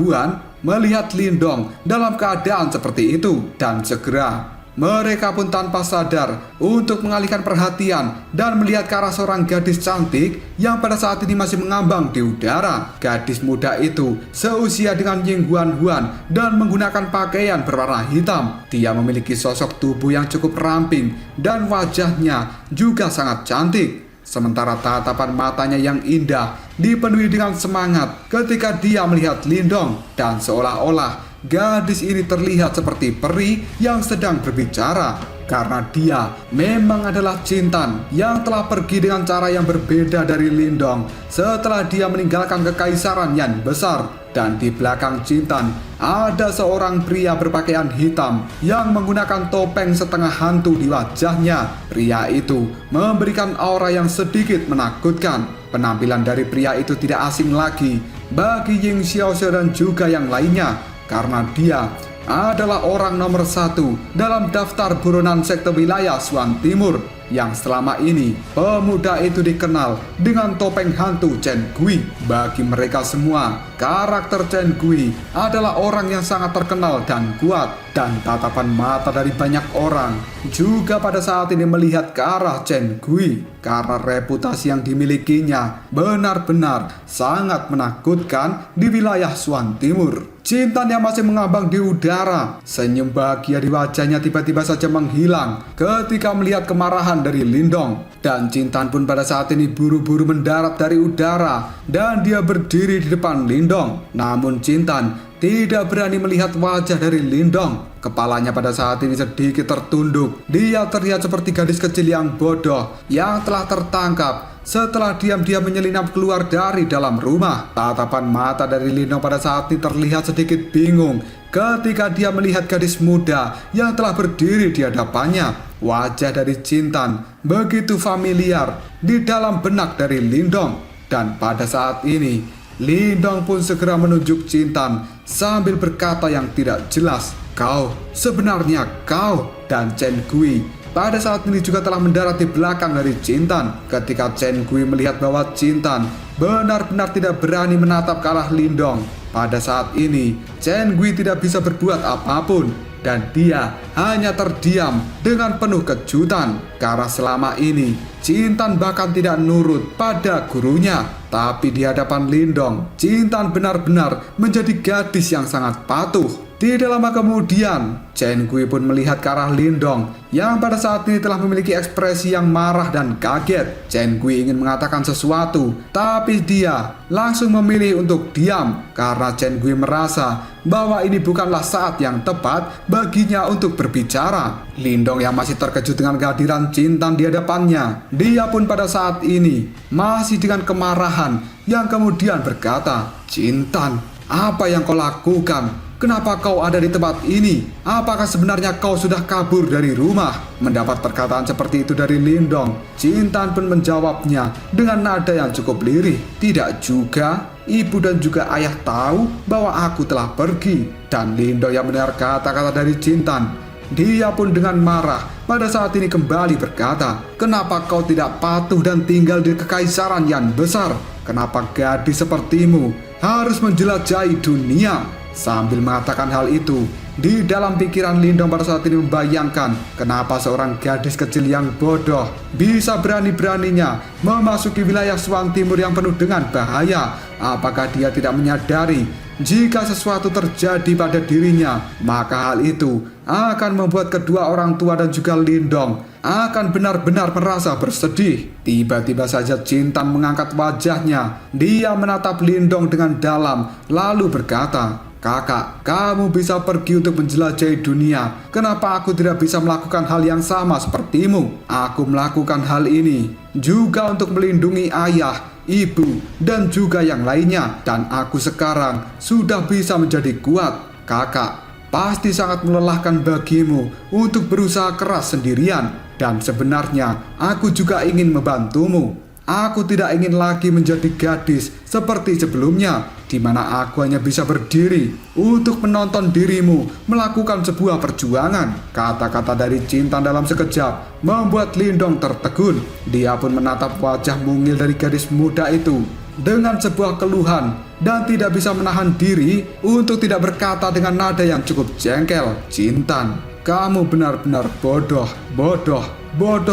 melihat Lindong dalam keadaan seperti itu. Dan segera mereka pun tanpa sadar untuk mengalihkan perhatian dan melihat ke arah seorang gadis cantik yang pada saat ini masih mengambang di udara. Gadis muda itu seusia dengan Ying Huan dan menggunakan pakaian berwarna hitam. Dia memiliki sosok tubuh yang cukup ramping dan wajahnya juga sangat cantik. Sementara tatapan matanya yang indah dipenuhi dengan semangat ketika dia melihat Lindong, dan seolah-olah gadis ini terlihat seperti peri yang sedang berbicara, karena dia memang adalah Jintan yang telah pergi dengan cara yang berbeda dari Lindong setelah dia meninggalkan kekaisaran Yan besar. Dan di belakang Jintan ada seorang pria berpakaian hitam yang menggunakan topeng setengah hantu di wajahnya. Pria itu memberikan aura yang sedikit menakutkan. Penampilan dari pria itu tidak asing lagi bagi Ying Xiaoxiao dan juga yang lainnya, karena dia adalah orang nomor 1 dalam daftar buronan sekte wilayah Xuan Timur, yang selama ini pemuda itu dikenal dengan topeng hantu Chen Gui. Bagi mereka semua, karakter Chen Gui adalah orang yang sangat terkenal dan kuat, dan tatapan mata dari banyak orang juga pada saat ini melihat ke arah Chen Gui karena reputasi yang dimilikinya benar-benar sangat menakutkan di wilayah Xuan Timur. Jintan yang masih mengambang di udara, senyum bahagia di wajahnya tiba-tiba saja menghilang ketika melihat kemarahan dari Lindong. Dan Jintan pun pada saat ini buru-buru mendarat dari udara dan dia berdiri di depan Lindong. Namun Jintan tidak berani melihat wajah dari Lindong. Kepalanya pada saat ini sedikit tertunduk. Dia terlihat seperti gadis kecil yang bodoh yang telah tertangkap setelah diam-diam menyelinap keluar dari dalam rumah. Tatapan mata dari Lindong pada saat ini terlihat sedikit bingung ketika dia melihat gadis muda yang telah berdiri di hadapannya. Wajah dari Jintan begitu familiar di dalam benak dari Lindong. Dan pada saat ini Lindong pun segera menunjuk Cintan sambil berkata yang tidak jelas, "Kau, sebenarnya kau." Dan Chen Gui pada saat ini juga telah mendarat di belakang dari Cintan. Ketika Chen Gui melihat bahwa Cintan benar-benar tidak berani menatap ke arah Lindong, pada saat ini Chen Gui tidak bisa berbuat apapun dan dia hanya terdiam dengan penuh kejutan karena selama ini Cintan bahkan tidak nurut pada gurunya. Tapi di hadapan Lindong, Cintan benar-benar menjadi gadis yang sangat patuh. Tidak lama kemudian, Chen Gui pun melihat ke arah Lindong yang pada saat ini telah memiliki ekspresi yang marah dan kaget. Chen Gui ingin mengatakan sesuatu, tapi dia langsung memilih untuk diam karena Chen Gui merasa bahwa ini bukanlah saat yang tepat baginya untuk berbicara. Lindong yang masih terkejut dengan kehadiran Cintan di hadapannya, dia pun pada saat ini masih dengan kemarahan yang kemudian berkata, "Cintan, apa yang kau lakukan? Kenapa kau ada di tempat ini? Apakah sebenarnya kau sudah kabur dari rumah?" Mendapat perkataan seperti itu dari Lindong, Cintan pun menjawabnya dengan nada yang cukup lirih. "Tidak juga. Ibu dan juga ayah tahu bahwa aku telah pergi." Dan Lindong yang mendengar kata-kata dari Cintan, dia pun dengan marah pada saat ini kembali berkata, "Kenapa kau tidak patuh dan tinggal di kekaisaran yang besar? Kenapa gadis sepertimu harus menjelajahi dunia?" Sambil mengatakan hal itu, di dalam pikiran Lindong pada saat ini membayangkan kenapa seorang gadis kecil yang bodoh bisa berani-beraninya memasuki wilayah Swan Timur yang penuh dengan bahaya. Apakah dia tidak menyadari jika sesuatu terjadi pada dirinya, maka hal itu akan membuat kedua orang tua dan juga Lindong akan benar-benar merasa bersedih. Tiba-tiba saja Cintan mengangkat wajahnya. Dia menatap Lindong dengan dalam lalu berkata, "Kakak, kamu bisa pergi untuk menjelajahi dunia. Kenapa aku tidak bisa melakukan hal yang sama sepertimu? Aku melakukan hal ini juga untuk melindungi ayah, ibu, dan juga yang lainnya. Dan aku sekarang sudah bisa menjadi kuat. Kakak, pasti sangat melelahkan bagimu untuk berusaha keras sendirian. Dan sebenarnya aku juga ingin membantumu. Aku tidak ingin lagi menjadi gadis seperti sebelumnya, di mana aku hanya bisa berdiri untuk menonton dirimu melakukan sebuah perjuangan." Kata-kata dari Cintan dalam sekejap membuat Lindong tertegun. Dia pun menatap wajah mungil dari gadis muda itu dengan sebuah keluhan dan tidak bisa menahan diri untuk tidak berkata dengan nada yang cukup jengkel, "Cintan, kamu benar-benar bodoh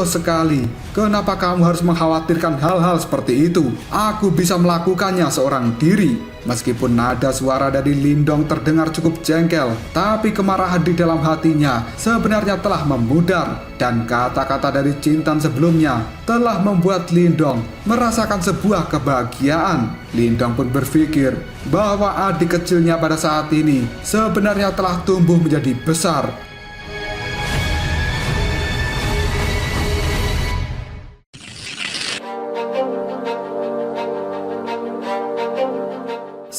sekali. Kenapa kamu harus mengkhawatirkan hal-hal seperti itu? Aku bisa melakukannya seorang diri." Meskipun nada suara dari Lindong terdengar cukup jengkel, tapi kemarahan di dalam hatinya sebenarnya telah memudar. Dan kata-kata dari Cintan sebelumnya telah membuat Lindong merasakan sebuah kebahagiaan. Lindong pun berpikir bahwa adik kecilnya pada saat ini sebenarnya telah tumbuh menjadi besar.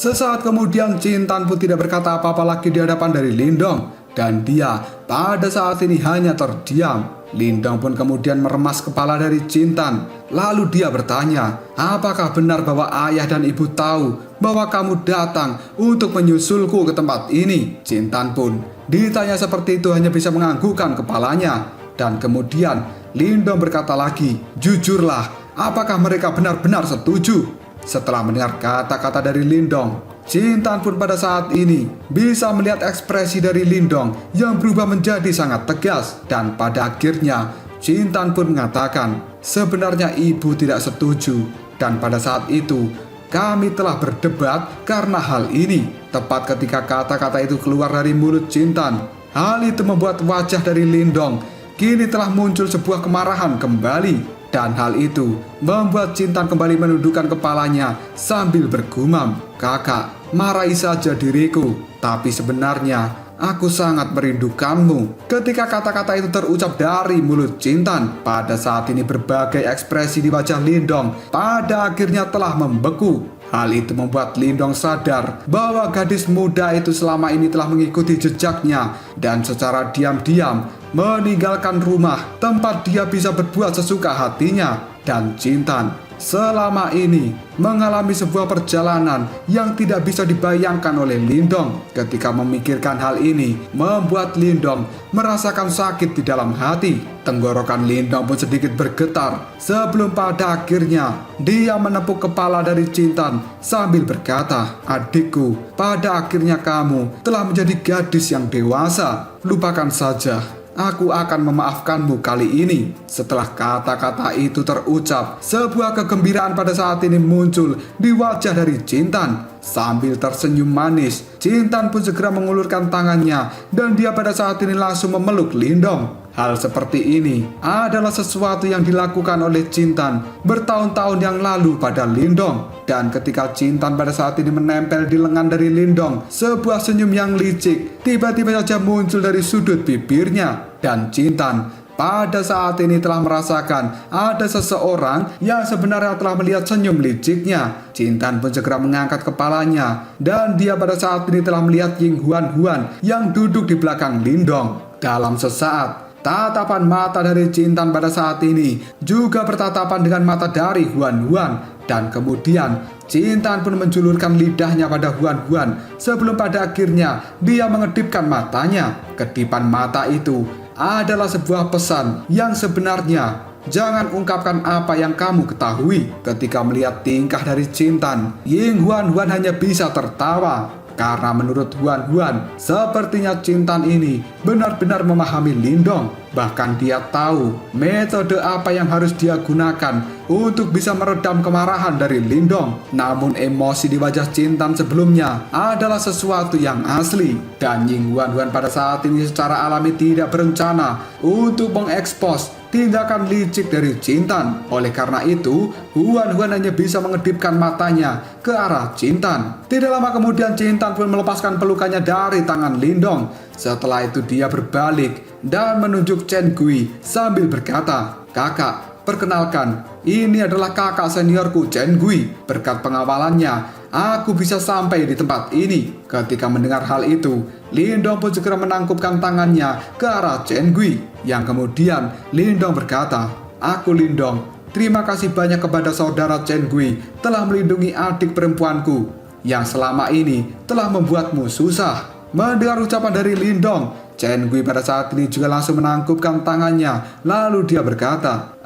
Sesaat kemudian Cintan pun tidak berkata apa-apa lagi di hadapan dari Lindong, dan dia pada saat ini hanya terdiam. Lindong pun kemudian meremas kepala dari Cintan. Lalu dia bertanya, "Apakah benar bahwa ayah dan ibu tahu bahwa kamu datang untuk menyusulku ke tempat ini?" Cintan pun ditanya seperti itu hanya bisa menganggukkan kepalanya. Dan kemudian Lindong berkata lagi, "Jujurlah, apakah mereka benar-benar setuju?" Setelah mendengar kata-kata dari Lindong, Cintan pun pada saat ini bisa melihat ekspresi dari Lindong yang berubah menjadi sangat tegas. Dan pada akhirnya Cintan pun mengatakan, "Sebenarnya ibu tidak setuju. Dan pada saat itu kami telah berdebat karena hal ini." Tepat ketika kata-kata itu keluar dari mulut Cintan, hal itu membuat wajah dari Lindong kini telah muncul sebuah kemarahan kembali. Dan hal itu membuat Cintan kembali menundukkan kepalanya sambil bergumam, "Kakak, marahi saja diriku, tapi sebenarnya aku sangat merindukanmu." Ketika kata-kata itu terucap dari mulut Cintan, pada saat ini berbagai ekspresi di wajah Lindong pada akhirnya telah membeku. Hal itu membuat Lindong sadar bahwa gadis muda itu selama ini telah mengikuti jejaknya dan secara diam-diam meninggalkan rumah tempat dia bisa berbuat sesuka hatinya. Dan Cintan selama ini mengalami sebuah perjalanan yang tidak bisa dibayangkan oleh Lindong. Ketika memikirkan hal ini, membuat Lindong merasakan sakit di dalam hati. Tenggorokan Lindong pun sedikit bergetar sebelum pada akhirnya dia menepuk kepala dari Cintan sambil berkata, "Adikku, pada akhirnya kamu telah menjadi gadis yang dewasa. Lupakan saja. Aku akan memaafkanmu kali ini." Setelah kata-kata itu terucap, sebuah kegembiraan pada saat ini muncul di wajah dari Cintan. Sambil tersenyum manis, Cintan pun segera mengulurkan tangannya dan dia pada saat ini langsung memeluk Lindong. Hal seperti ini adalah sesuatu yang dilakukan oleh Cintan bertahun-tahun yang lalu pada Lindong. Dan ketika Cintan pada saat ini menempel di lengan dari Lindong, sebuah senyum yang licik tiba-tiba saja muncul dari sudut bibirnya. Dan Cintan pada saat ini telah merasakan ada seseorang yang sebenarnya telah melihat senyum liciknya. Cintan pun segera mengangkat kepalanya dan dia pada saat ini telah melihat Ying Huan Huan yang duduk di belakang Lindong. Dalam sesaat, tatapan mata dari Cintan pada saat ini juga bertatapan dengan mata dari Huan Huan. Dan kemudian Cintan pun menjulurkan lidahnya pada Huan Huan sebelum pada akhirnya dia mengedipkan matanya. Kedipan mata itu adalah sebuah pesan yang sebenarnya jangan ungkapkan apa yang kamu ketahui. Ketika melihat tingkah dari Cintan, Ying Huan Huan hanya bisa tertawa. Karena menurut Huan Huan, sepertinya Cintan ini benar-benar memahami Lindong. Bahkan dia tahu metode apa yang harus dia gunakan untuk bisa meredam kemarahan dari Lindong. Namun emosi di wajah Cintan sebelumnya adalah sesuatu yang asli. Dan Ying Huan Huan pada saat ini secara alami tidak berencana untuk mengekspos tindakan licik dari Cintan. Oleh karena itu, Huan Huan hanya bisa mengedipkan matanya ke arah Cintan. Tidak lama kemudian Cintan pun melepaskan pelukannya dari tangan Lindong. Setelah itu dia berbalik dan menunjuk Chen Gui sambil berkata, "Kakak, perkenalkan, ini adalah kakak seniorku Chen Gui. Berkat pengawalannya, aku bisa sampai di tempat ini." Ketika mendengar hal itu, Lindong pun segera menangkupkan tangannya ke arah Chen Gui. Yang kemudian Lindong berkata, "Aku Lindong, terima kasih banyak kepada saudara Chen Gui telah melindungi adik perempuanku yang selama ini telah membuatmu susah." Mendengar ucapan dari Lindong, Chen Gui pada saat ini juga langsung menangkupkan tangannya. Lalu dia berkata,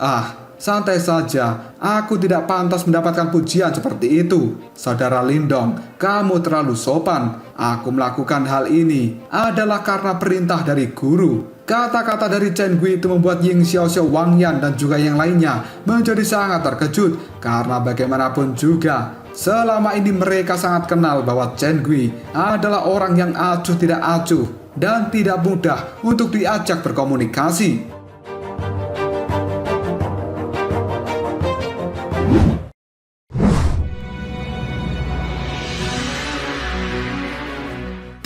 "Santai saja, aku tidak pantas mendapatkan pujian seperti itu. Saudara Lindong, kamu terlalu sopan. Aku melakukan hal ini adalah karena perintah dari guru." Kata-kata dari Chen Gui itu membuat Ying Xiaoxiao, Wang Yan dan juga yang lainnya menjadi sangat terkejut. Karena bagaimanapun juga, selama ini mereka sangat kenal bahwa Chen Gui adalah orang yang acuh tidak acuh dan tidak mudah untuk diajak berkomunikasi.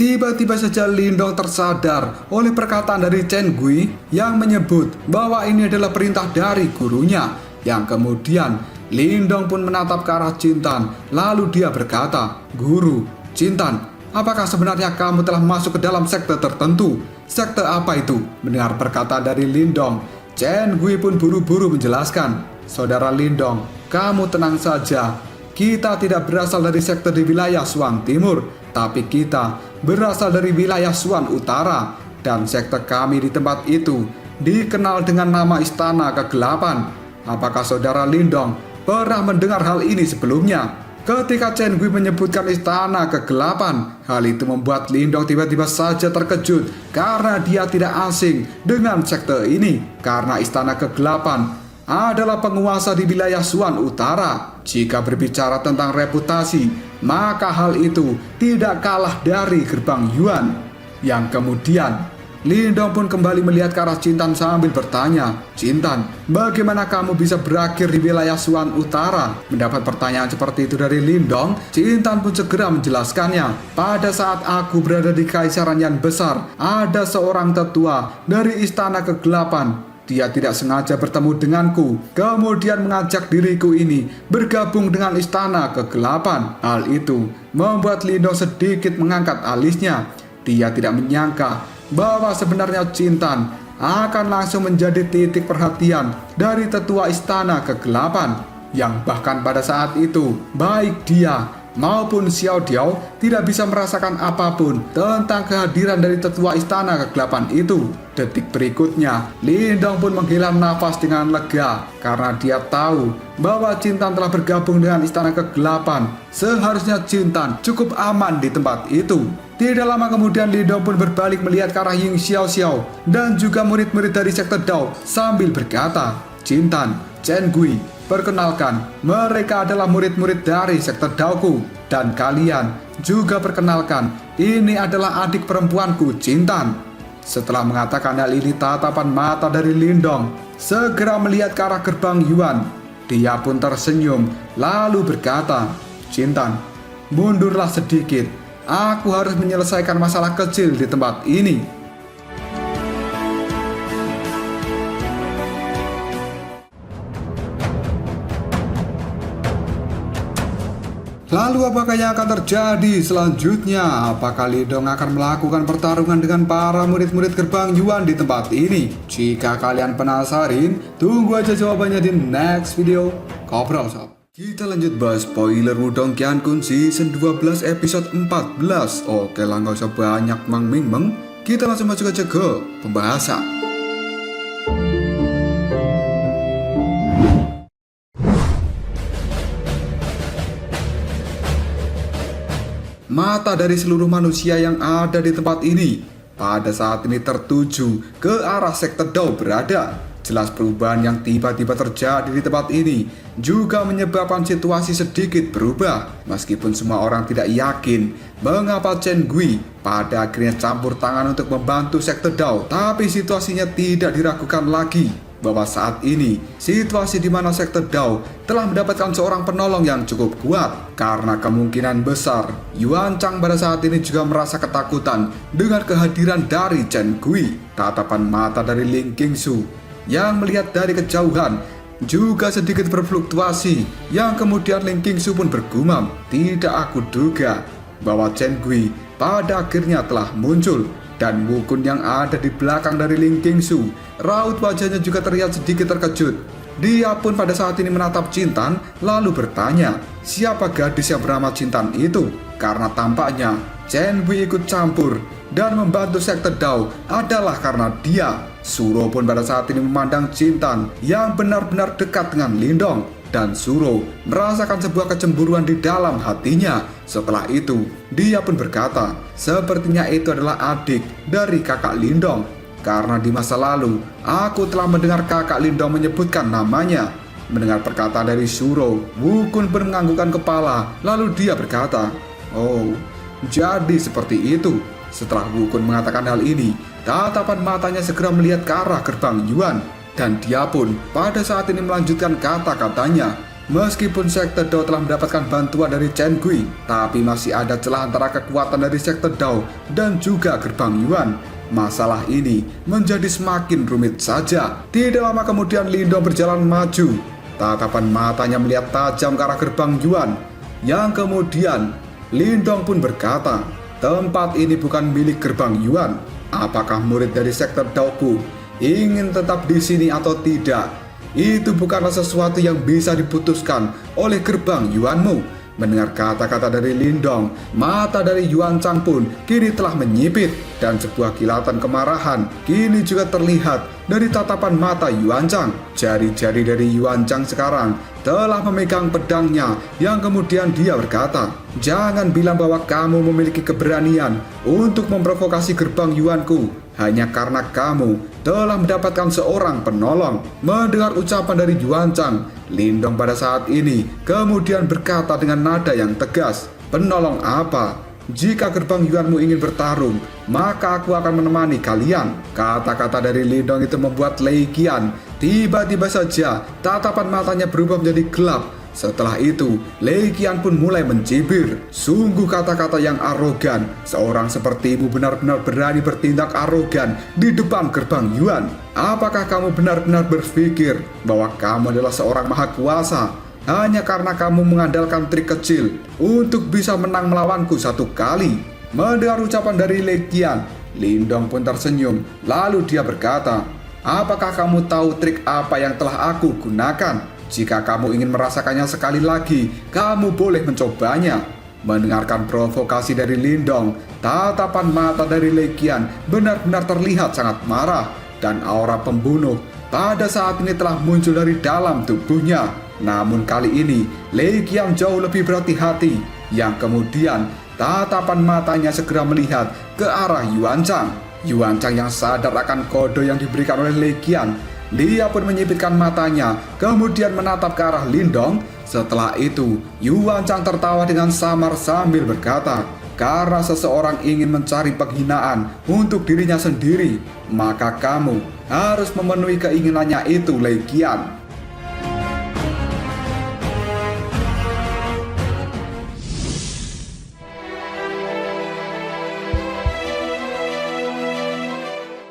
Tiba-tiba saja Lindong tersadar oleh perkataan dari Chen Gui yang menyebut bahwa ini adalah perintah dari gurunya. Yang kemudian Lindong pun menatap ke arah Cintan. Lalu dia berkata, "Guru, Cintan, apakah sebenarnya kamu telah masuk ke dalam sekte tertentu? Sekte apa itu?" Mendengar perkataan dari Lindong, Chen Gui pun buru-buru menjelaskan, "Saudara Lindong, kamu tenang saja. Kita tidak berasal dari sekte di wilayah Suan Timur, tapi kita berasal dari wilayah Suan Utara. Dan sekte kami di tempat itu dikenal dengan nama Istana Kegelapan. Apakah saudara Lindong pernah mendengar hal ini sebelumnya?" Ketika Chen Gui menyebutkan Istana Kegelapan, hal itu membuat Lindong tiba-tiba saja terkejut karena dia tidak asing dengan sekte ini. Karena Istana Kegelapan adalah penguasa di wilayah Suan Utara. Jika berbicara tentang reputasi, maka hal itu tidak kalah dari gerbang Yuan. Yang kemudian Lindong pun kembali melihat ke arah Cintan sambil bertanya, "Cintan, bagaimana kamu bisa berakhir di wilayah Suan Utara?" Mendapat pertanyaan seperti itu dari Lindong, Cintan pun segera menjelaskannya. "Pada saat aku berada di Kaisaran Yan Besar, ada seorang tetua dari Istana Kegelapan. Dia tidak sengaja bertemu denganku, kemudian mengajak diriku ini bergabung dengan Istana Kegelapan." Hal itu membuat Lindong sedikit mengangkat alisnya. Dia tidak menyangka bahwa sebenarnya Cintan akan langsung menjadi titik perhatian dari tetua Istana Kegelapan. yang bahkan pada saat itu baik dia maupun Xiao Diao tidak bisa merasakan apapun tentang kehadiran dari tetua istana kegelapan itu. Detik berikutnya, Lindong pun menghela nafas dengan lega karena dia tahu bahwa Jintan telah bergabung dengan istana kegelapan. Seharusnya Jintan cukup aman di tempat itu. Tidak lama kemudian Lindong pun berbalik melihat ke arah Ying Xiao dan juga murid-murid dari sekte Dao sambil berkata, "Jintan, Chen Gui, perkenalkan, mereka adalah murid-murid dari sekte Daoku. Dan kalian juga perkenalkan, ini adalah adik perempuanku, Jintan." Setelah mengatakan hal ini, tatapan mata dari Lindong segera melihat ke arah gerbang Yuan. Dia pun tersenyum lalu berkata, "Jintan, mundurlah sedikit. Aku harus menyelesaikan masalah kecil di tempat ini." Lalu apakah yang akan terjadi selanjutnya? Apakah Lindong akan melakukan pertarungan dengan para murid-murid gerbang Yuan di tempat ini? Jika kalian penasaran, tunggu aja jawabannya di next video. Kobrol sob. Kita lanjut bahas spoiler Wudong Qiankun Season 12 episode 14. Oke lah, gak usah banyak meng. Kita langsung masuk aja ke pembahasan. Mata dari seluruh manusia yang ada di tempat ini pada saat ini tertuju ke arah sekte Dao berada. Jelas perubahan yang tiba-tiba terjadi di tempat ini juga menyebabkan situasi sedikit berubah. Meskipun semua orang tidak yakin mengapa Chen Gui pada akhirnya campur tangan untuk membantu sekte Dao, tapi situasinya tidak diragukan lagi bahwa saat ini situasi di mana sekte Dao telah mendapatkan seorang penolong yang cukup kuat. Karena kemungkinan besar Yuan Chang pada saat ini juga merasa ketakutan dengan kehadiran dari Chen Gui. Tatapan mata dari Ling Qingsu yang melihat dari kejauhan juga sedikit berfluktuasi, yang kemudian Ling Qingsu pun bergumam, "Tidak aku duga bahwa Chen Gui pada akhirnya telah muncul." Dan Wukun yang ada di belakang dari Ling Qingsu, raut wajahnya juga terlihat sedikit terkejut. Dia pun pada saat ini menatap Jintan lalu bertanya, siapa gadis yang bernama Jintan itu? Karena tampaknya Chen Gui ikut campur dan membantu sekte Dao adalah karena dia. Suro pun pada saat ini memandang Jintan yang benar-benar dekat dengan Lindong. Dan Suro merasakan sebuah kecemburuan di dalam hatinya. Setelah itu, dia pun berkata, sepertinya itu adalah adik dari kakak Lindong. Karena di masa lalu, aku telah mendengar kakak Lindong menyebutkan namanya. Mendengar perkataan dari Suro, Wukun pun menganggukkan kepala. Lalu dia berkata, "Oh, jadi seperti itu." Setelah Wukun mengatakan hal ini, tatapan matanya segera melihat ke arah gerbang Yuan. Dan dia pun pada saat ini melanjutkan kata-katanya, meskipun sekte Dao telah mendapatkan bantuan dari Chen Gui, tapi masih ada celah antara kekuatan dari sekte Dao dan juga gerbang Yuan. Masalah ini menjadi semakin rumit saja. Tidak lama kemudian Lindong berjalan maju. Tatapan matanya melihat tajam ke arah gerbang Yuan. Yang kemudian Lindong pun berkata, tempat ini bukan milik gerbang Yuan. Apakah murid dari sekte Daoku ingin tetap di sini atau tidak? Itu bukanlah sesuatu yang bisa diputuskan oleh gerbang Yuanmu. Mendengar kata-kata dari Lindong, mata dari Yuan Chang pun kini telah menyipit, dan sebuah kilatan kemarahan kini juga terlihat dari tatapan mata Yuan Chang. Jari-jari dari Yuan Chang sekarang telah memegang pedangnya, yang kemudian dia berkata, "Jangan bilang bahwa kamu memiliki keberanian untuk memprovokasi gerbang Yuanku hanya karena kamu telah mendapatkan seorang penolong." Mendengar ucapan dari Yuan Chang, Lindong pada saat ini kemudian berkata dengan nada yang tegas, "Penolong apa? Jika gerbang Yuanmu ingin bertarung, maka aku akan menemani kalian." Kata-kata dari Lindong itu membuat Lei Qian tiba-tiba saja tatapan matanya berubah menjadi gelap. Setelah itu, Lei Qian pun mulai mencibir. "Sungguh kata-kata yang arogan. Seorang sepertimu benar-benar berani bertindak arogan di depan gerbang Yuan. Apakah kamu benar-benar berpikir bahwa kamu adalah seorang maha kuasa hanya karena kamu mengandalkan trik kecil untuk bisa menang melawanku satu kali?" Mendengar ucapan dari Lei Qian, Lindong pun tersenyum. Lalu dia berkata, "Apakah kamu tahu trik apa yang telah aku gunakan?" Jika kamu ingin merasakannya sekali lagi, kamu boleh mencobanya. Mendengarkan provokasi dari Lindong, tatapan mata dari Lei Qian benar-benar terlihat sangat marah, dan aura pembunuh pada saat ini telah muncul dari dalam tubuhnya. Namun kali ini Lei Qian jauh lebih berhati-hati, yang kemudian tatapan matanya segera melihat ke arah Yuan Chang. Yuan Chang yang sadar akan kode yang diberikan oleh Lei Qian, dia pun menyipitkan matanya, kemudian menatap ke arah Lindong. Setelah itu, Yuan Chang tertawa dengan samar sambil berkata, "Karena seseorang ingin mencari penghinaan untuk dirinya sendiri, maka kamu harus memenuhi keinginannya itu, Lei Qian."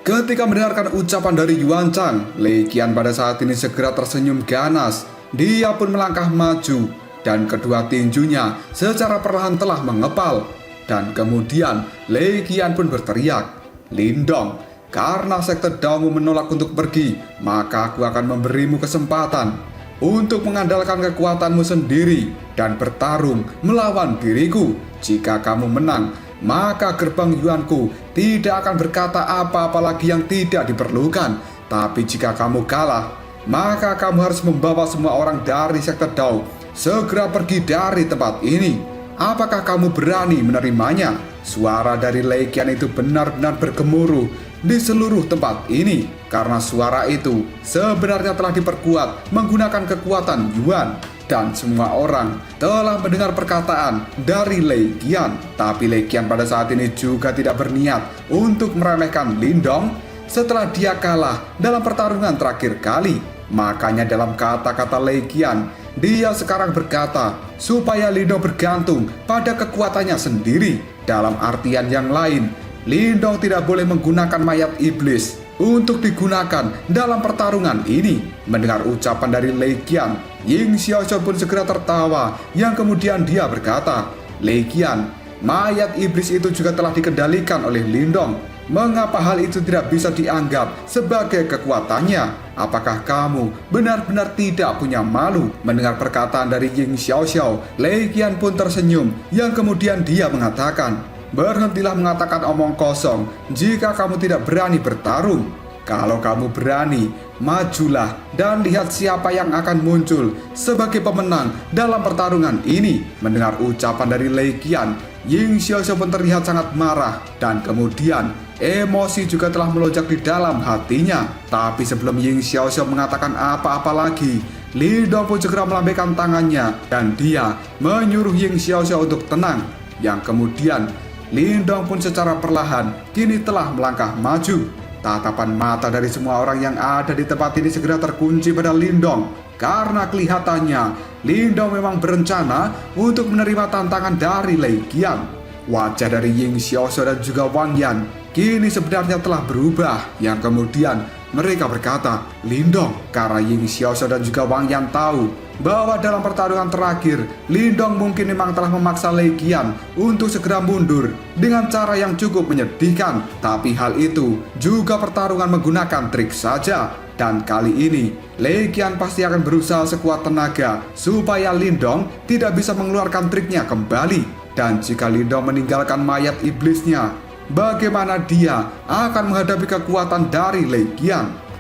Ketika mendengarkan ucapan dari Yuan Chang, Lei Qian pada saat ini segera tersenyum ganas. Dia pun melangkah maju, dan kedua tinjunya secara perlahan telah mengepal. Dan kemudian Lei Qian pun berteriak, "Lindong, karena sekte Daomu menolak untuk pergi, maka aku akan memberimu kesempatan untuk mengandalkan kekuatanmu sendiri dan bertarung melawan diriku. Jika kamu menang, maka gerbang Yuanku tidak akan berkata apa-apa lagi yang tidak diperlukan. Tapi jika kamu kalah, maka kamu harus membawa semua orang dari sekte Dao segera pergi dari tempat ini. Apakah kamu berani menerimanya?" Suara dari Lei Qian itu benar-benar bergemuruh di seluruh tempat ini, karena suara itu sebenarnya telah diperkuat menggunakan kekuatan Yuan. Dan semua orang telah mendengar perkataan dari Lei Qian. Tapi Lei Qian pada saat ini juga tidak berniat untuk meremehkan Lindong setelah dia kalah dalam pertarungan terakhir kali. Makanya dalam kata-kata Lei Qian, dia sekarang berkata supaya Lindong bergantung pada kekuatannya sendiri. Dalam artian yang lain, Lindong tidak boleh menggunakan mayat iblis untuk digunakan dalam pertarungan ini. Mendengar ucapan dari Lei Qian, Ying Xiaoxiao pun segera tertawa, yang kemudian dia berkata, "Lei Qian, mayat iblis itu juga telah dikendalikan oleh Lindong. Mengapa hal itu tidak bisa dianggap sebagai kekuatannya? Apakah kamu benar-benar tidak punya malu?" Mendengar perkataan dari Ying Xiaoxiao, Lei Qian pun tersenyum, yang kemudian dia mengatakan, "Berhentilah mengatakan omong kosong jika kamu tidak berani bertarung. Kalau kamu berani, majulah dan lihat siapa yang akan muncul sebagai pemenang dalam pertarungan ini." Mendengar ucapan dari Lei Qian, Ying Xiaoxiao pun terlihat sangat marah, dan kemudian emosi juga telah melonjak di dalam hatinya. Tapi sebelum Ying Xiaoxiao mengatakan apa-apa lagi, Lindong pun segera melambaikan tangannya, dan dia menyuruh Ying Xiaoxiao untuk tenang. Yang kemudian Lindong pun secara perlahan kini telah melangkah maju. Tatapan mata dari semua orang yang ada di tempat ini segera terkunci pada Lindong, karena kelihatannya Lindong memang berencana untuk menerima tantangan dari Lei Qian. Wajah dari Ying Xiaoxiao dan juga Wang Yan kini sebenarnya telah berubah, yang kemudian mereka berkata, "Lindong," karena Ying Xiaoxiao dan juga Wang Yan tahu bahwa dalam pertarungan terakhir, Lindong mungkin memang telah memaksa Lei Qian untuk segera mundur dengan cara yang cukup menyedihkan. Tapi hal itu juga pertarungan menggunakan trik saja. Dan kali ini, Lei Qian pasti akan berusaha sekuat tenaga supaya Lindong tidak bisa mengeluarkan triknya kembali. Dan jika Lindong meninggalkan mayat iblisnya, bagaimana dia akan menghadapi kekuatan dari Lei Qian?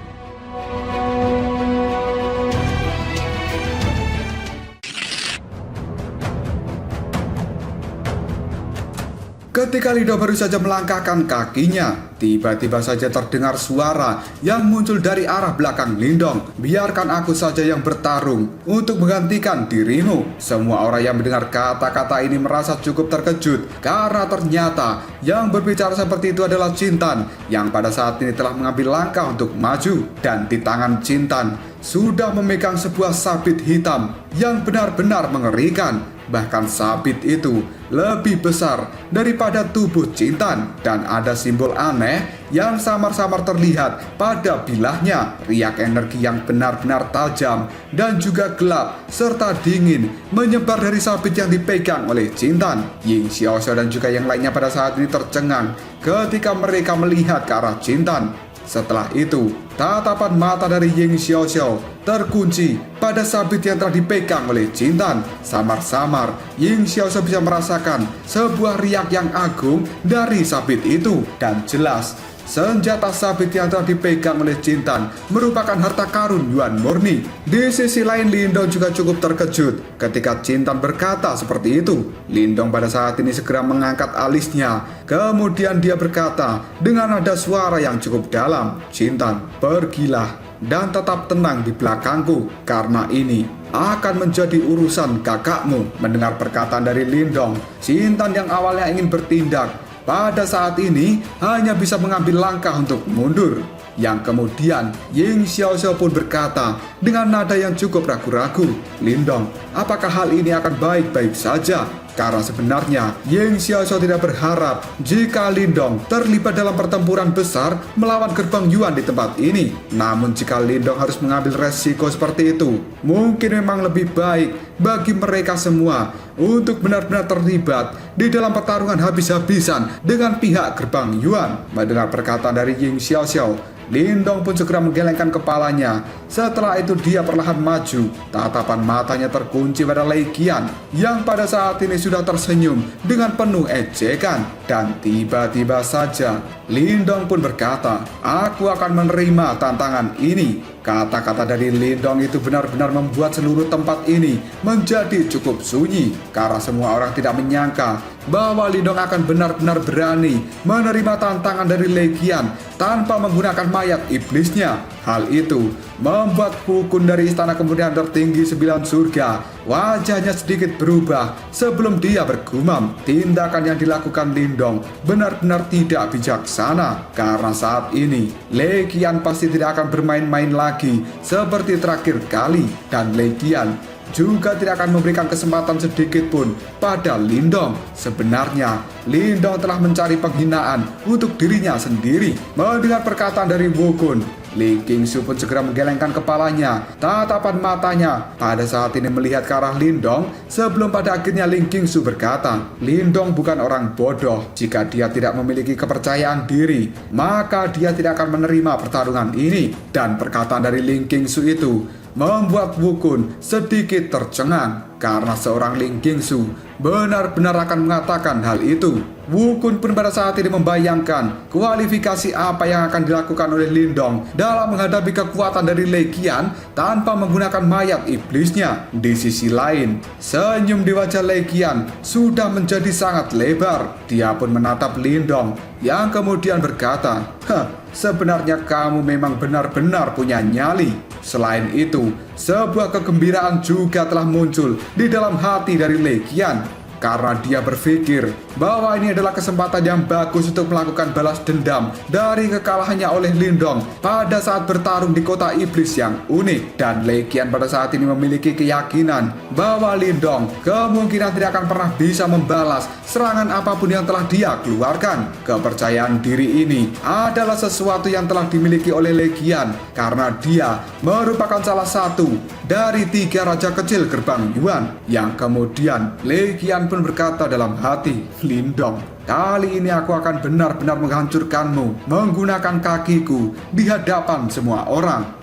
Ketika Lindong baru saja melangkahkan kakinya, tiba-tiba saja terdengar suara yang muncul dari arah belakang Lindong. "Biarkan aku saja yang bertarung untuk menggantikan dirimu." Semua orang yang mendengar kata-kata ini merasa cukup terkejut, karena ternyata yang berbicara seperti itu adalah Jintan, yang pada saat ini telah mengambil langkah untuk maju. Dan di tangan Jintan sudah memegang sebuah sabit hitam yang benar-benar mengerikan. Bahkan sabit itu lebih besar daripada tubuh Jintan, dan ada simbol aneh yang samar-samar terlihat pada bilahnya. Riak energi yang benar-benar tajam dan juga gelap serta dingin menyebar dari sabit yang dipegang oleh Jintan. Ying Xiaoxiao dan juga yang lainnya pada saat ini tercengang ketika mereka melihat ke arah Jintan. Setelah itu, tatapan mata dari Ying Xiaoxiao terkunci pada sabit yang telah dipegang oleh Jintan. Samar-samar, Ying Xiaoxiao bisa merasakan sebuah riak yang agung dari sabit itu. Dan jelas, senjata sabit yang telah dipegang oleh Jintan merupakan harta karun Yuan murni. Di sisi lain, Lindong juga cukup terkejut ketika Jintan berkata seperti itu. Lindong pada saat ini segera mengangkat alisnya. Kemudian dia berkata dengan nada suara yang cukup dalam, "Jintan, pergilah dan tetap tenang di belakangku, karena ini akan menjadi urusan kakakmu." Mendengar perkataan dari Lindong, Jintan yang awalnya ingin bertindak pada saat ini hanya bisa mengambil langkah untuk mundur. Yang kemudian Ying Xiaoxiao pun berkata dengan nada yang cukup ragu-ragu, "Lindong, apakah hal ini akan baik-baik saja?" Karena sebenarnya Ying Xiaoxiao tidak berharap jika Lindong terlibat dalam pertempuran besar melawan gerbang Yuan di tempat ini. Namun jika Lindong harus mengambil resiko seperti itu, mungkin memang lebih baik bagi mereka semua untuk benar-benar terlibat di dalam pertarungan habis-habisan dengan pihak gerbang Yuan. Mendengar perkataan dari Ying Xiaoxiao, Lindong pun segera menggelengkan kepalanya. Setelah itu dia perlahan maju. Tatapan matanya terkunci pada Lei Qian yang pada saat ini sudah tersenyum dengan penuh ejekan. Dan tiba-tiba saja Lindong pun berkata, "Aku akan menerima tantangan ini." Kata-kata dari Lindong itu benar-benar membuat seluruh tempat ini menjadi cukup sunyi, karena semua orang tidak menyangka bahwa Lindong akan benar-benar berani menerima tantangan dari Lei Qian tanpa menggunakan mayat iblisnya. Hal itu membuat Pukun dari istana kemudian tertinggi 9 surga wajahnya sedikit berubah sebelum dia bergumam. Tindakan yang dilakukan Lindong benar-benar tidak bijaksana, karena saat ini Lei Qian pasti tidak akan bermain-main lagi seperti terakhir kali, dan Lei Qian juga tidak akan memberikan kesempatan sedikit pun pada Lindong. Sebenarnya Lindong telah mencari penghinaan untuk dirinya sendiri. Mendengar perkataan dari Wukun, Li Qingsu pun segera menggelengkan kepalanya. Tatapan matanya pada saat ini melihat ke arah Lindong sebelum pada akhirnya Li Qingsu berkata, "Lindong bukan orang bodoh. Jika dia tidak memiliki kepercayaan diri, maka dia tidak akan menerima pertarungan ini." Dan perkataan dari Li Qingsu itu membuat Wukun sedikit tercengang, karena seorang Li Qingsu benar-benar akan mengatakan hal itu. Wukun pun pada saat ini membayangkan kualifikasi apa yang akan dilakukan oleh Lindong dalam menghadapi kekuatan dari Lei Qian tanpa menggunakan mayat iblisnya. Di sisi lain, senyum di wajah Lei Qian sudah menjadi sangat lebar. Dia pun menatap Lindong yang kemudian berkata, "Sebenarnya kamu memang benar-benar punya nyali." Selain itu, sebuah kegembiraan juga telah muncul di dalam hati dari Lei Qian, karena dia berpikir bahwa ini adalah kesempatan yang bagus untuk melakukan balas dendam dari kekalahannya oleh Lindong pada saat bertarung di kota iblis yang unik. Dan Lei Qian pada saat ini memiliki keyakinan bahwa Lindong kemungkinan tidak akan pernah bisa membalas serangan apapun yang telah dia keluarkan. Kepercayaan diri ini adalah sesuatu yang telah dimiliki oleh Lei Qian, karena dia merupakan salah satu dari 3 raja kecil gerbang Yuan. Yang kemudian Lei Qian pun berkata dalam hati, "Lindong, kali ini aku akan benar-benar menghancurkanmu menggunakan kakiku di hadapan semua orang."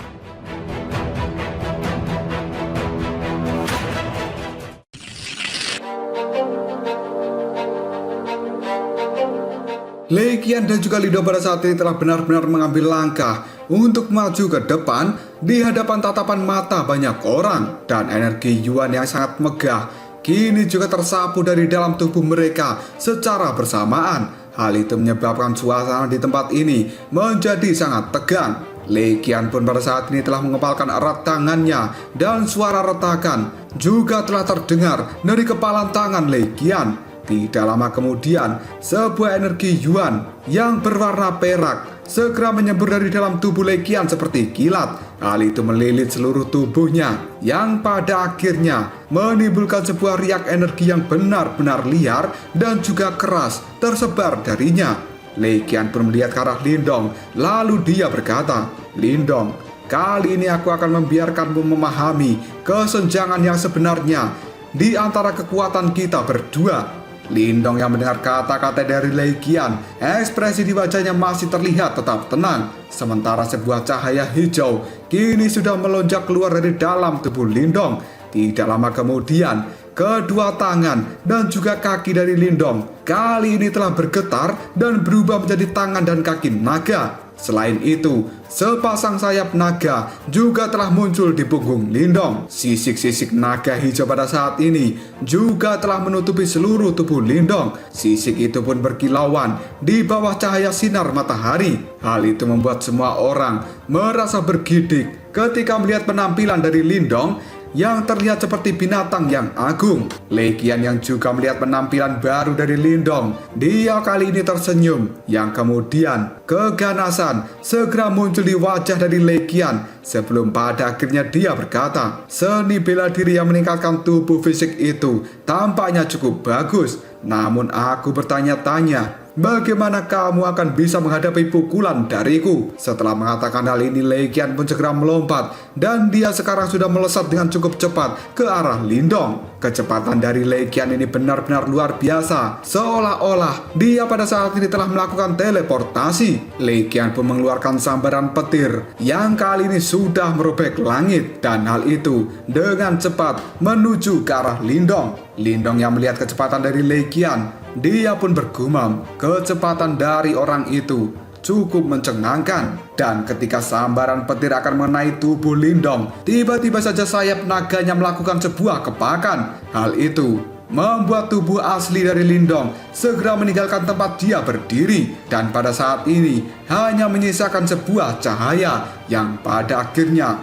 Lei Qian dan juga Lindong pada saat ini telah benar-benar mengambil langkah untuk maju ke depan di hadapan tatapan mata banyak orang, dan energi Yuan yang sangat megah kini juga tersapu dari dalam tubuh mereka secara bersamaan. Hal itu menyebabkan suasana di tempat ini menjadi sangat tegang. Lei Qian pun pada saat ini telah mengepalkan erat tangannya, dan suara retakan juga telah terdengar dari kepalan tangan Lei Qian. Tidak lama kemudian, sebuah energi Yuan yang berwarna perak segera menyembur dari dalam tubuh Lei Qian seperti kilat. Hal itu melilit seluruh tubuhnya, yang pada akhirnya menimbulkan sebuah riak energi yang benar-benar liar dan juga keras tersebar darinya. Lei Qian pun melihat ke arah Lindong, lalu dia berkata, "Lindong, kali ini aku akan membiarkanmu memahami kesenjangan yang sebenarnya di antara kekuatan kita berdua." Lindong yang mendengar kata-kata dari Legian, ekspresi di wajahnya masih terlihat tetap tenang. Sementara sebuah cahaya hijau kini sudah melonjak keluar dari dalam tubuh Lindong. Tidak lama kemudian, kedua tangan dan juga kaki dari Lindong kali ini telah bergetar dan berubah menjadi tangan dan kaki naga. Selain itu, sepasang sayap naga juga telah muncul di punggung Lindong. Sisik-sisik naga hijau pada saat ini juga telah menutupi seluruh tubuh Lindong. Sisik itu pun berkilauan di bawah cahaya sinar matahari. Hal itu membuat semua orang merasa bergidik ketika melihat penampilan dari Lindong yang terlihat seperti binatang yang agung. Legian yang juga melihat penampilan baru dari Lindong, dia kali ini tersenyum, yang kemudian keganasan segera muncul di wajah dari Legian sebelum pada akhirnya dia berkata, "Seni bela diri yang meningkatkan tubuh fisik itu tampaknya cukup bagus, namun aku bertanya-tanya, bagaimana kamu akan bisa menghadapi pukulan dariku?" Setelah mengatakan hal ini, Legian pun segera melompat dan dia sekarang sudah melesat dengan cukup cepat ke arah Lindong. Kecepatan dari Legian ini benar-benar luar biasa, seolah-olah dia pada saat ini telah melakukan teleportasi. Legian pun mengeluarkan sambaran petir yang kali ini sudah merobek langit, dan hal itu dengan cepat menuju ke arah Lindong. Lindong yang melihat kecepatan dari Legian, dia pun bergumam, kecepatan dari orang itu cukup mencengangkan. Dan ketika sambaran petir akan mengenai tubuh Lindong, tiba-tiba saja sayap naganya melakukan sebuah kepakan. Hal itu membuat tubuh asli dari Lindong segera meninggalkan tempat dia berdiri, dan pada saat ini hanya menyisakan sebuah cahaya yang pada akhirnya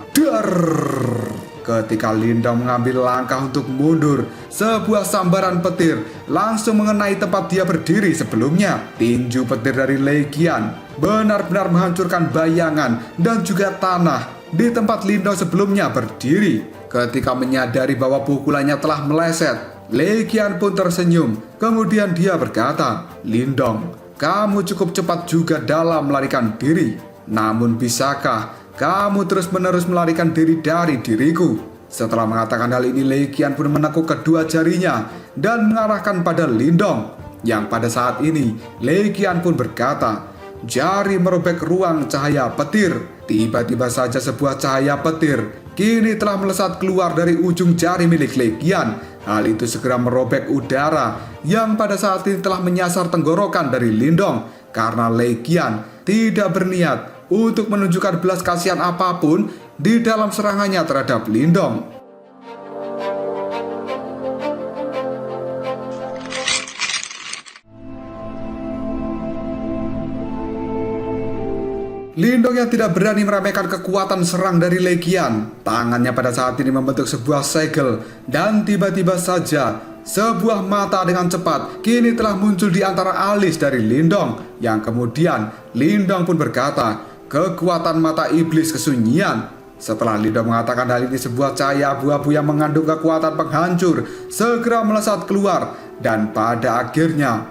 ketika Lindong mengambil langkah untuk mundur, sebuah sambaran petir langsung mengenai tempat dia berdiri sebelumnya. Tinju petir dari Legian benar-benar menghancurkan bayangan dan juga tanah di tempat Lindong sebelumnya berdiri. Ketika menyadari bahwa pukulannya telah meleset, Legian pun tersenyum. Kemudian dia berkata, "Lindong, kamu cukup cepat juga dalam melarikan diri. Namun bisakah kamu terus-menerus melarikan diri dari diriku?" Setelah mengatakan hal ini, Legian pun menekuk kedua jarinya dan mengarahkan pada Lindong, yang pada saat ini Legian pun berkata, jari merobek ruang cahaya petir. Tiba-tiba saja sebuah cahaya petir kini telah melesat keluar dari ujung jari milik Legian. Hal itu segera merobek udara yang pada saat ini telah menyasar tenggorokan dari Lindong, karena Legian tidak berniat untuk menunjukkan belas kasihan apapun di dalam serangannya terhadap Lindong. Lindong yang tidak berani meremehkan kekuatan serang dari Legian, tangannya pada saat ini membentuk sebuah segel, dan tiba-tiba saja sebuah mata dengan cepat kini telah muncul di antara alis dari Lindong, yang kemudian Lindong pun berkata, "Kekuatan mata iblis kesunyian." Setelah Lindong mengatakan hal ini, sebuah cahaya abu-abu yang mengandung kekuatan penghancur segera melesat keluar, dan pada akhirnya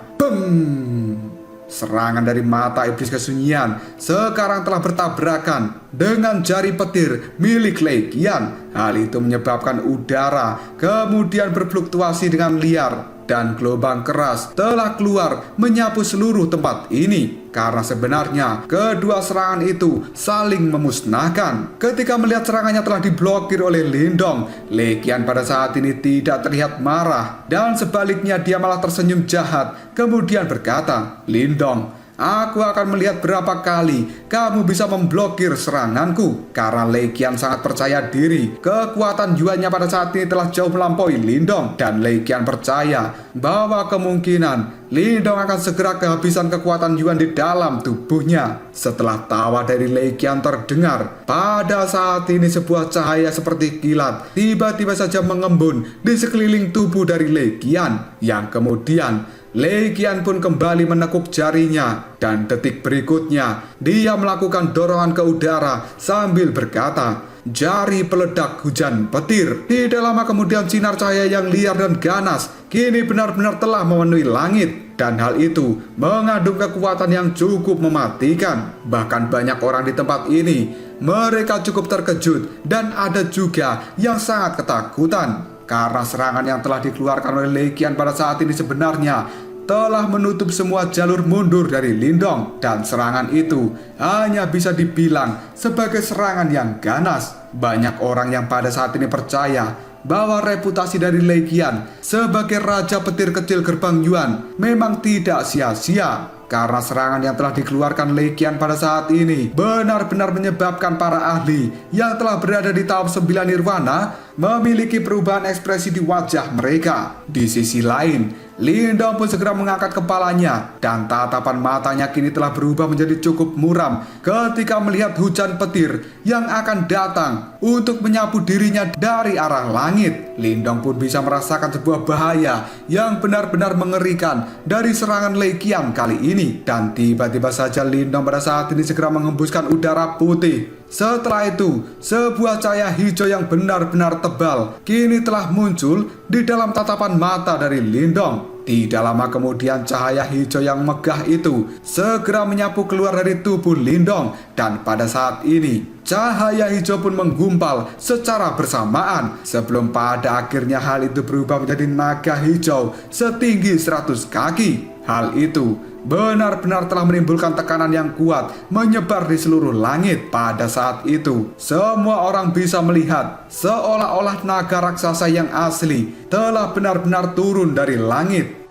serangan dari mata iblis kesunyian sekarang telah bertabrakan dengan jari petir milik Legian. Hal itu menyebabkan udara kemudian berfluktuasi dengan liar, dan gelombang keras telah keluar menyapu seluruh tempat ini. Karena sebenarnya kedua serangan itu saling memusnahkan. Ketika melihat serangannya telah diblokir oleh Lindong, Legian pada saat ini tidak terlihat marah, dan sebaliknya dia malah tersenyum jahat. Kemudian berkata, "Lindong, aku akan melihat berapa kali kamu bisa memblokir seranganku." Karena Legian sangat percaya diri, kekuatan Yuannya pada saat ini telah jauh melampaui Lindong, dan Legian percaya bahwa kemungkinan Lindong akan segera kehabisan kekuatan Yuan di dalam tubuhnya. Setelah tawa dari Legian terdengar, pada saat ini sebuah cahaya seperti kilat tiba-tiba saja mengembun di sekeliling tubuh dari Legian, yang kemudian Legian pun kembali menekuk jarinya, dan detik berikutnya dia melakukan dorongan ke udara sambil berkata, "Jari peledak hujan petir." Tidak lama kemudian sinar cahaya yang liar dan ganas kini benar-benar telah memenuhi langit, dan hal itu mengandung kekuatan yang cukup mematikan. Bahkan banyak orang di tempat ini, mereka cukup terkejut dan ada juga yang sangat ketakutan. karena serangan yang telah dikeluarkan oleh Lei Qian pada saat ini sebenarnya telah menutup semua jalur mundur dari Lindong, dan serangan itu hanya bisa dibilang sebagai serangan yang ganas. Banyak orang yang pada saat ini percaya bahwa reputasi dari Lei Qian sebagai Raja Petir Kecil Gerbang Yuan memang tidak sia-sia, karena serangan yang telah dikeluarkan Lei Qian pada saat ini benar-benar menyebabkan para ahli yang telah berada di tahap 9 Nirwana memiliki perubahan ekspresi di wajah mereka. Di sisi lain, Lindong pun segera mengangkat kepalanya, dan tatapan matanya kini telah berubah menjadi cukup muram ketika melihat hujan petir yang akan datang untuk menyapu dirinya dari arah langit. Lindong pun bisa merasakan sebuah bahaya yang benar-benar mengerikan dari serangan Lei Qian kali ini. Dan tiba-tiba saja Lindong pada saat ini segera mengembuskan udara putih. Setelah itu, sebuah cahaya hijau yang benar-benar tebal kini telah muncul di dalam tatapan mata dari Lindong. Tidak lama kemudian cahaya hijau yang megah itu segera menyapu keluar dari tubuh Lindong, dan pada saat ini cahaya hijau pun menggumpal secara bersamaan sebelum pada akhirnya hal itu berubah menjadi naga hijau setinggi 100 kaki. Hal itu benar-benar telah menimbulkan tekanan yang kuat menyebar di seluruh langit. Pada saat itu, semua orang bisa melihat seolah-olah naga raksasa yang asli telah benar-benar turun dari langit.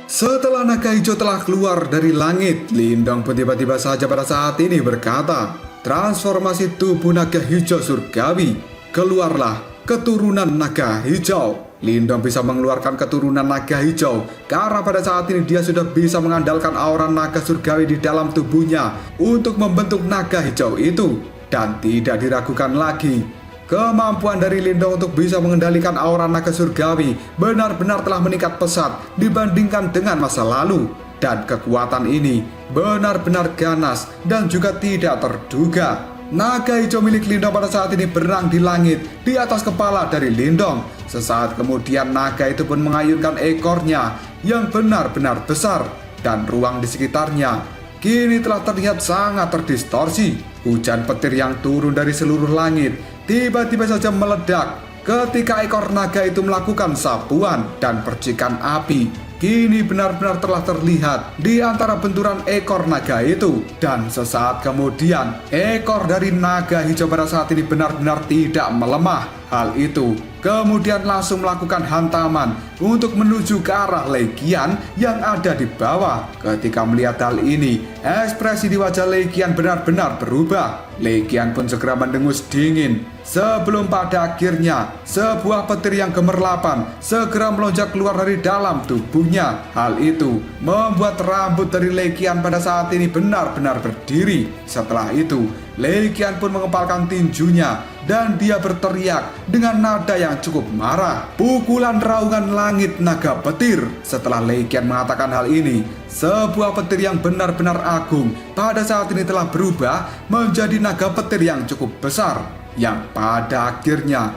Setelah naga hijau telah keluar dari langit, Lindong pun tiba-tiba saja pada saat ini berkata, "Transformasi tubuh naga hijau surgawi, keluarlah keturunan naga hijau." Lindong bisa mengeluarkan keturunan naga hijau karena pada saat ini dia sudah bisa mengandalkan aura naga surgawi di dalam tubuhnya untuk membentuk naga hijau itu. Dan tidak diragukan lagi, kemampuan dari Lindong untuk bisa mengendalikan aura naga surgawi benar-benar telah meningkat pesat dibandingkan dengan masa lalu. Dan kekuatan ini benar-benar ganas dan juga tidak terduga. Naga hijau milik Lindong pada saat ini berenang di langit di atas kepala dari Lindong. Sesaat kemudian naga itu pun mengayunkan ekornya yang benar-benar besar, dan ruang di sekitarnya kini telah terlihat sangat terdistorsi. Hujan petir yang turun dari seluruh langit tiba-tiba saja meledak ketika ekor naga itu melakukan sapuan, dan percikan api kini benar-benar telah terlihat di antara benturan ekor naga itu. Dan sesaat kemudian ekor dari naga hijau pada saat ini benar-benar tidak melemah. Hal itu kemudian langsung melakukan hantaman untuk menuju ke arah Lei Qian yang ada di bawah. Ketika melihat hal ini, ekspresi di wajah Lei Qian benar-benar berubah. Lei Qian pun segera mendengus dingin sebelum pada akhirnya sebuah petir yang gemerlapan segera melonjak keluar dari dalam tubuhnya. Hal itu membuat rambut dari Lei Qian pada saat ini benar-benar berdiri. Setelah itu, Lei Qian pun mengepalkan tinjunya dan dia berteriak dengan nada yang cukup marah. Pukulan raungan langit naga petir. Setelah Lei Qian mengatakan hal ini, sebuah petir yang benar-benar agung pada saat ini telah berubah menjadi naga petir yang cukup besar, yang pada akhirnya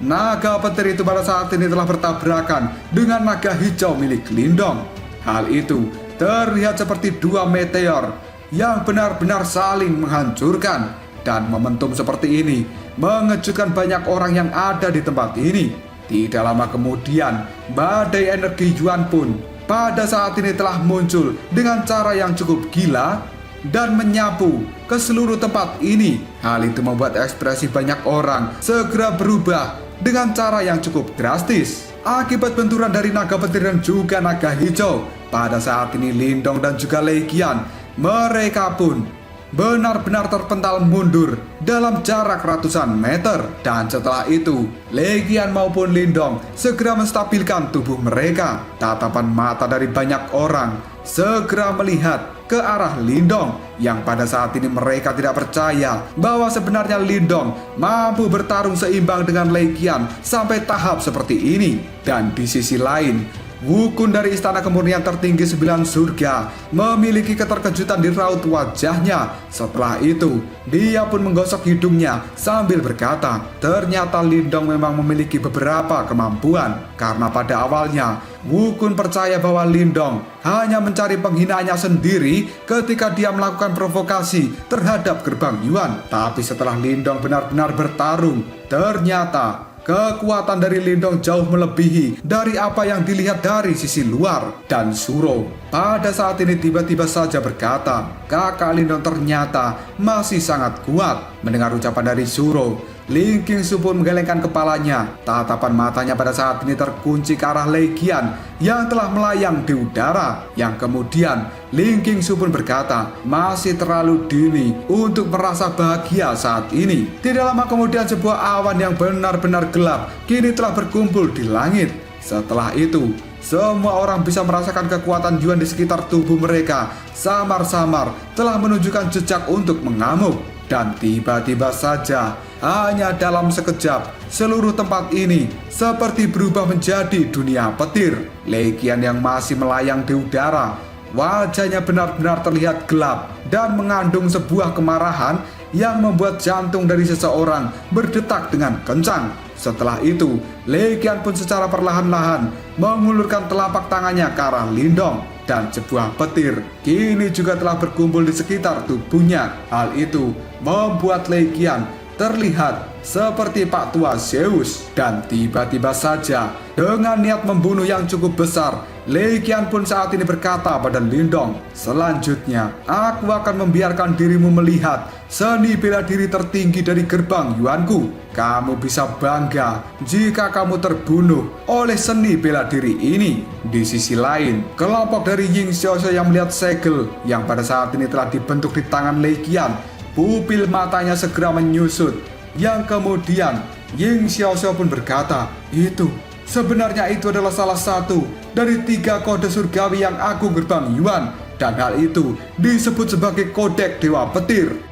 naga petir itu pada saat ini telah bertabrakan dengan naga hijau milik Lindong. Hal itu terlihat seperti dua meteor yang benar-benar saling menghancurkan, dan momentum seperti ini mengejutkan banyak orang yang ada di tempat ini. Tidak lama kemudian, badai energi Yuan pun pada saat ini telah muncul dengan cara yang cukup gila dan menyapu ke seluruh tempat ini. Hal itu membuat ekspresi banyak orang segera berubah dengan cara yang cukup drastis akibat benturan dari naga petir dan juga naga hijau. Pada saat ini Lindong dan juga Lei Qian, mereka pun benar-benar terpental mundur dalam jarak ratusan meter. Dan setelah itu, Lei Qian maupun Lindong segera menstabilkan tubuh mereka. Tatapan mata dari banyak orang segera melihat ke arah Lindong, yang pada saat ini mereka tidak percaya bahwa sebenarnya Lindong mampu bertarung seimbang dengan Lei Qian sampai tahap seperti ini. Dan di sisi lain, Wukun dari Istana Kemurnian Tertinggi 9 Surga memiliki keterkejutan di raut wajahnya. Setelah itu, dia pun menggosok hidungnya sambil berkata, ternyata Lindong memang memiliki beberapa kemampuan. Karena pada awalnya, Wukun percaya bahwa Lindong hanya mencari penghinaannya sendiri ketika dia melakukan provokasi terhadap gerbang Yuan. Tapi setelah Lindong benar-benar bertarung, ternyata kekuatan dari Lindong jauh melebihi dari apa yang dilihat dari sisi luar. Dan Shuro pada saat ini tiba-tiba saja berkata, kakak Lindong ternyata masih sangat kuat. Mendengar ucapan dari Shuro, Ling Qingsu pun menggelengkan kepalanya. Tatapan matanya pada saat ini terkunci ke arah Lei Qian yang telah melayang di udara. Yang kemudian Ling Qingsu pun berkata, masih terlalu dini untuk merasa bahagia saat ini. Tidak lama kemudian sebuah awan yang benar-benar gelap kini telah berkumpul di langit. Setelah itu, semua orang bisa merasakan kekuatan Yuan di sekitar tubuh mereka. Samar-samar telah menunjukkan jejak untuk mengamuk. Dan tiba-tiba saja, hanya dalam sekejap, seluruh tempat ini seperti berubah menjadi dunia petir. Lei Qian yang masih melayang di udara, wajahnya benar-benar terlihat gelap dan mengandung sebuah kemarahan yang membuat jantung dari seseorang berdetak dengan kencang. Setelah itu, Lei Qian pun secara perlahan-lahan mengulurkan telapak tangannya ke arah Lindong. Dan sebuah petir kini juga telah berkumpul di sekitar tubuhnya. Hal itu membuat Lei Qian terlihat seperti Pak Tua Zeus. Dan tiba-tiba saja dengan niat membunuh yang cukup besar, Lei Qian pun saat ini berkata pada Lindong, selanjutnya aku akan membiarkan dirimu melihat seni bela diri tertinggi dari gerbang Yuanku. Kamu bisa bangga jika kamu terbunuh oleh seni bela diri ini. Di sisi lain, kelompok dari Ying Xiaoxiao yang melihat segel yang pada saat ini telah dibentuk di tangan Lei Qian, pupil matanya segera menyusut. Yang kemudian Ying Xiaoxiao pun berkata, sebenarnya itu adalah salah satu dari 3 kode surgawi yang agung gerbang Yuan. Dan hal itu disebut sebagai kodek Dewa Petir.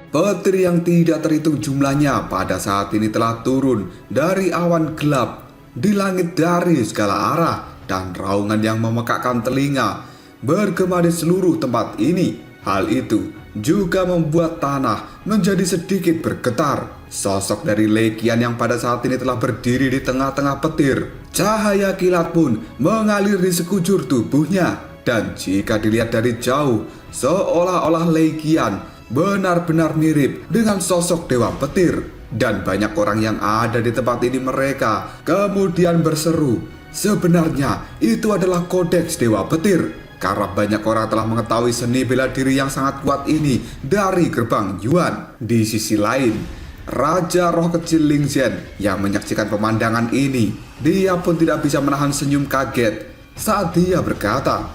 Petir yang tidak terhitung jumlahnya pada saat ini telah turun dari awan gelap di langit dari segala arah, dan raungan yang memekakkan telinga bergema di seluruh tempat ini. Hal itu juga membuat tanah menjadi sedikit bergetar. Sosok dari Lei Qian yang pada saat ini telah berdiri di tengah-tengah petir. Cahaya kilat pun mengalir di sekujur tubuhnya. Dan jika dilihat dari jauh, seolah-olah Lei Qian benar-benar mirip dengan sosok Dewa Petir. Dan banyak orang yang ada di tempat ini mereka kemudian berseru, sebenarnya itu adalah kodeks Dewa Petir. Karena banyak orang telah mengetahui seni bela diri yang sangat kuat ini dari gerbang Yuan. Di sisi lain, Raja Roh Kecil Ling Zhen yang menyaksikan pemandangan ini, dia pun tidak bisa menahan senyum kaget saat dia berkata,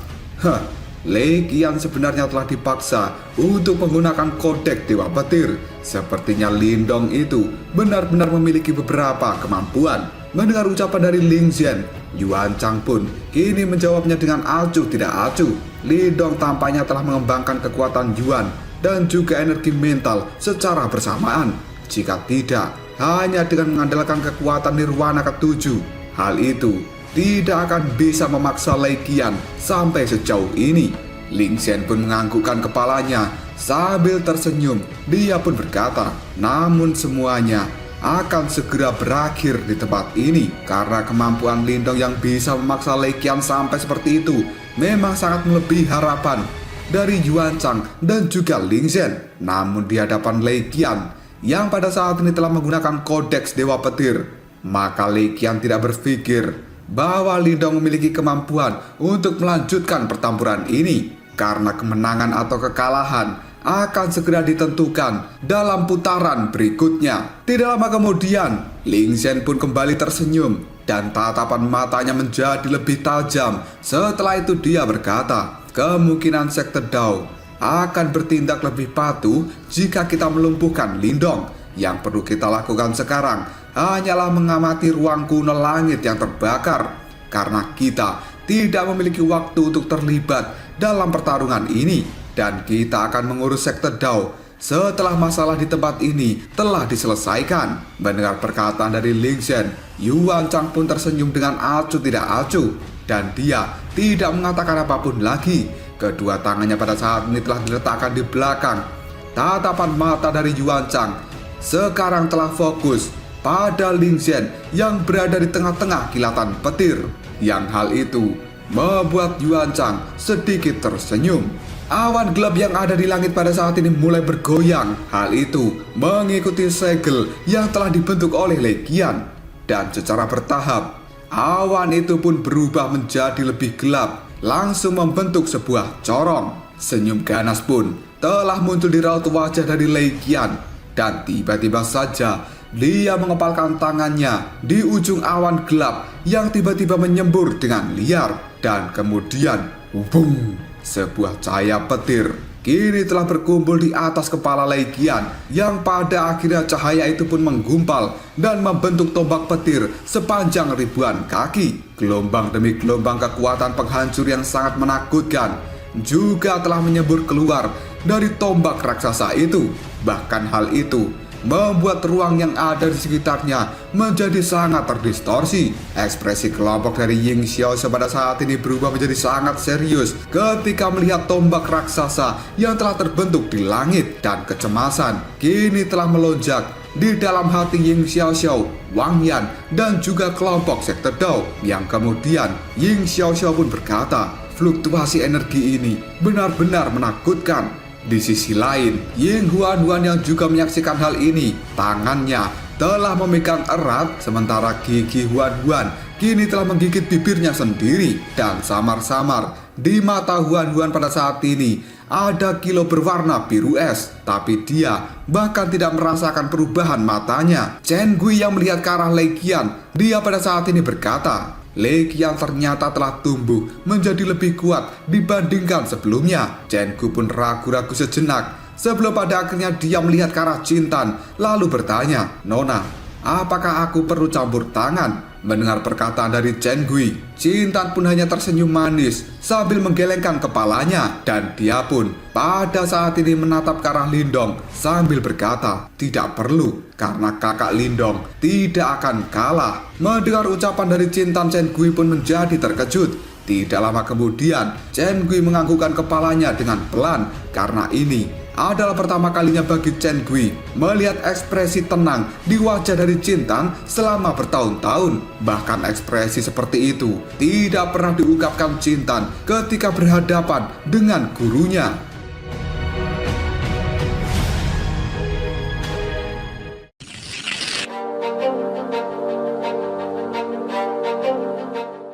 Lei Qian sebenarnya telah dipaksa untuk menggunakan kodek Dewa Petir. Sepertinya Lindong itu benar-benar memiliki beberapa kemampuan. Mendengar ucapan dari Ling Zhen, Yuan Chang pun kini menjawabnya dengan acuh tidak acuh. Lindong tampaknya telah mengembangkan kekuatan Yuan dan juga energi mental secara bersamaan. Jika tidak, hanya dengan mengandalkan kekuatan Nirwana ke-7, hal itu tidak akan bisa memaksa Lei Qian sampai sejauh ini. Ling Zhen pun menganggukkan kepalanya sambil tersenyum. Dia pun berkata, namun semuanya akan segera berakhir di tempat ini. Karena kemampuan Lindong yang bisa memaksa Lei Qian sampai seperti itu memang sangat melebihi harapan dari Yuan Chang dan juga Ling Zhen. Namun di hadapan Lei Qian yang pada saat ini telah menggunakan kodeks Dewa Petir, maka Lei Qian tidak berpikir bahwa Lindong memiliki kemampuan untuk melanjutkan pertempuran ini. Karena kemenangan atau kekalahan akan segera ditentukan dalam putaran berikutnya. Tidak lama kemudian, Ling Zhen pun kembali tersenyum dan tatapan matanya menjadi lebih tajam. Setelah itu dia berkata, kemungkinan Sekte Dao akan bertindak lebih patuh jika kita melumpuhkan Lindong. Yang perlu kita lakukan sekarang hanyalah mengamati ruang kuno langit yang terbakar. Karena kita tidak memiliki waktu untuk terlibat dalam pertarungan ini, dan kita akan mengurus Sekte Dao setelah masalah di tempat ini telah diselesaikan. Mendengar perkataan dari Ling Zhen, Yuan Chang pun tersenyum dengan acuh tidak acuh, dan dia tidak mengatakan apapun lagi. Kedua tangannya pada saat ini telah diletakkan di belakang tatapan mata dari Yuan Chang sekarang telah fokus pada Ling Zhen yang berada di tengah-tengah kilatan petir. Yang hal itu membuat Yuan Chang sedikit tersenyum. Awan gelap yang ada di langit pada saat ini mulai bergoyang. Hal itu mengikuti segel yang telah dibentuk oleh Lei Qian. Dan secara bertahap, awan itu pun berubah menjadi lebih gelap, langsung membentuk sebuah corong. Senyum ganas pun telah muncul di raut wajah dari Lei Qian. Dan tiba-tiba saja dia mengepalkan tangannya di ujung awan gelap yang tiba-tiba menyembur dengan liar. Dan kemudian, bung, sebuah cahaya petir kini telah berkumpul di atas kepala Lei Qian, yang pada akhirnya cahaya itu pun menggumpal dan membentuk tombak petir sepanjang ribuan kaki. Gelombang demi gelombang kekuatan penghancur yang sangat menakutkan juga telah menyembur keluar dari tombak raksasa itu. Bahkan hal itu membuat ruang yang ada di sekitarnya menjadi sangat terdistorsi. Ekspresi kelompok dari Ying Xiaoxiao pada saat ini berubah menjadi sangat serius ketika melihat tombak raksasa yang telah terbentuk di langit. Dan kecemasan kini telah melonjak di dalam hati Ying Xiaoxiao, Wang Yan, dan juga kelompok sekte Dao. Yang kemudian Ying Xiaoxiao pun berkata, fluktuasi energi ini benar-benar menakutkan. Di sisi lain, Ying Huan yang juga menyaksikan hal ini, tangannya telah memegang erat, sementara gigi Huan kini telah menggigit bibirnya sendiri. Dan samar-samar di mata Huan pada saat ini ada kilau berwarna biru es, tapi dia bahkan tidak merasakan perubahan matanya. Chen Gui yang melihat ke arah Lei Qian, dia pada saat ini berkata, Lei Qian ternyata telah tumbuh menjadi lebih kuat dibandingkan sebelumnya. Chen Gui pun ragu-ragu sejenak sebelum pada akhirnya dia melihat ke arah Jintan lalu bertanya, Nona, apakah aku perlu campur tangan? Mendengar perkataan dari Chen Gui, Jintan pun hanya tersenyum manis sambil menggelengkan kepalanya. Dan dia pun pada saat ini menatap ke arah Lindong sambil berkata, tidak perlu, karena kakak Lindong tidak akan kalah. Mendengar ucapan dari Jintan, Chen Gui pun menjadi terkejut. Tidak lama kemudian, Chen Gui menganggukkan kepalanya dengan pelan, karena ini adalah pertama kalinya bagi Chen Gui melihat ekspresi tenang di wajah dari Jintan selama bertahun-tahun. Bahkan ekspresi seperti itu tidak pernah diungkapkan Jintan ketika berhadapan dengan gurunya.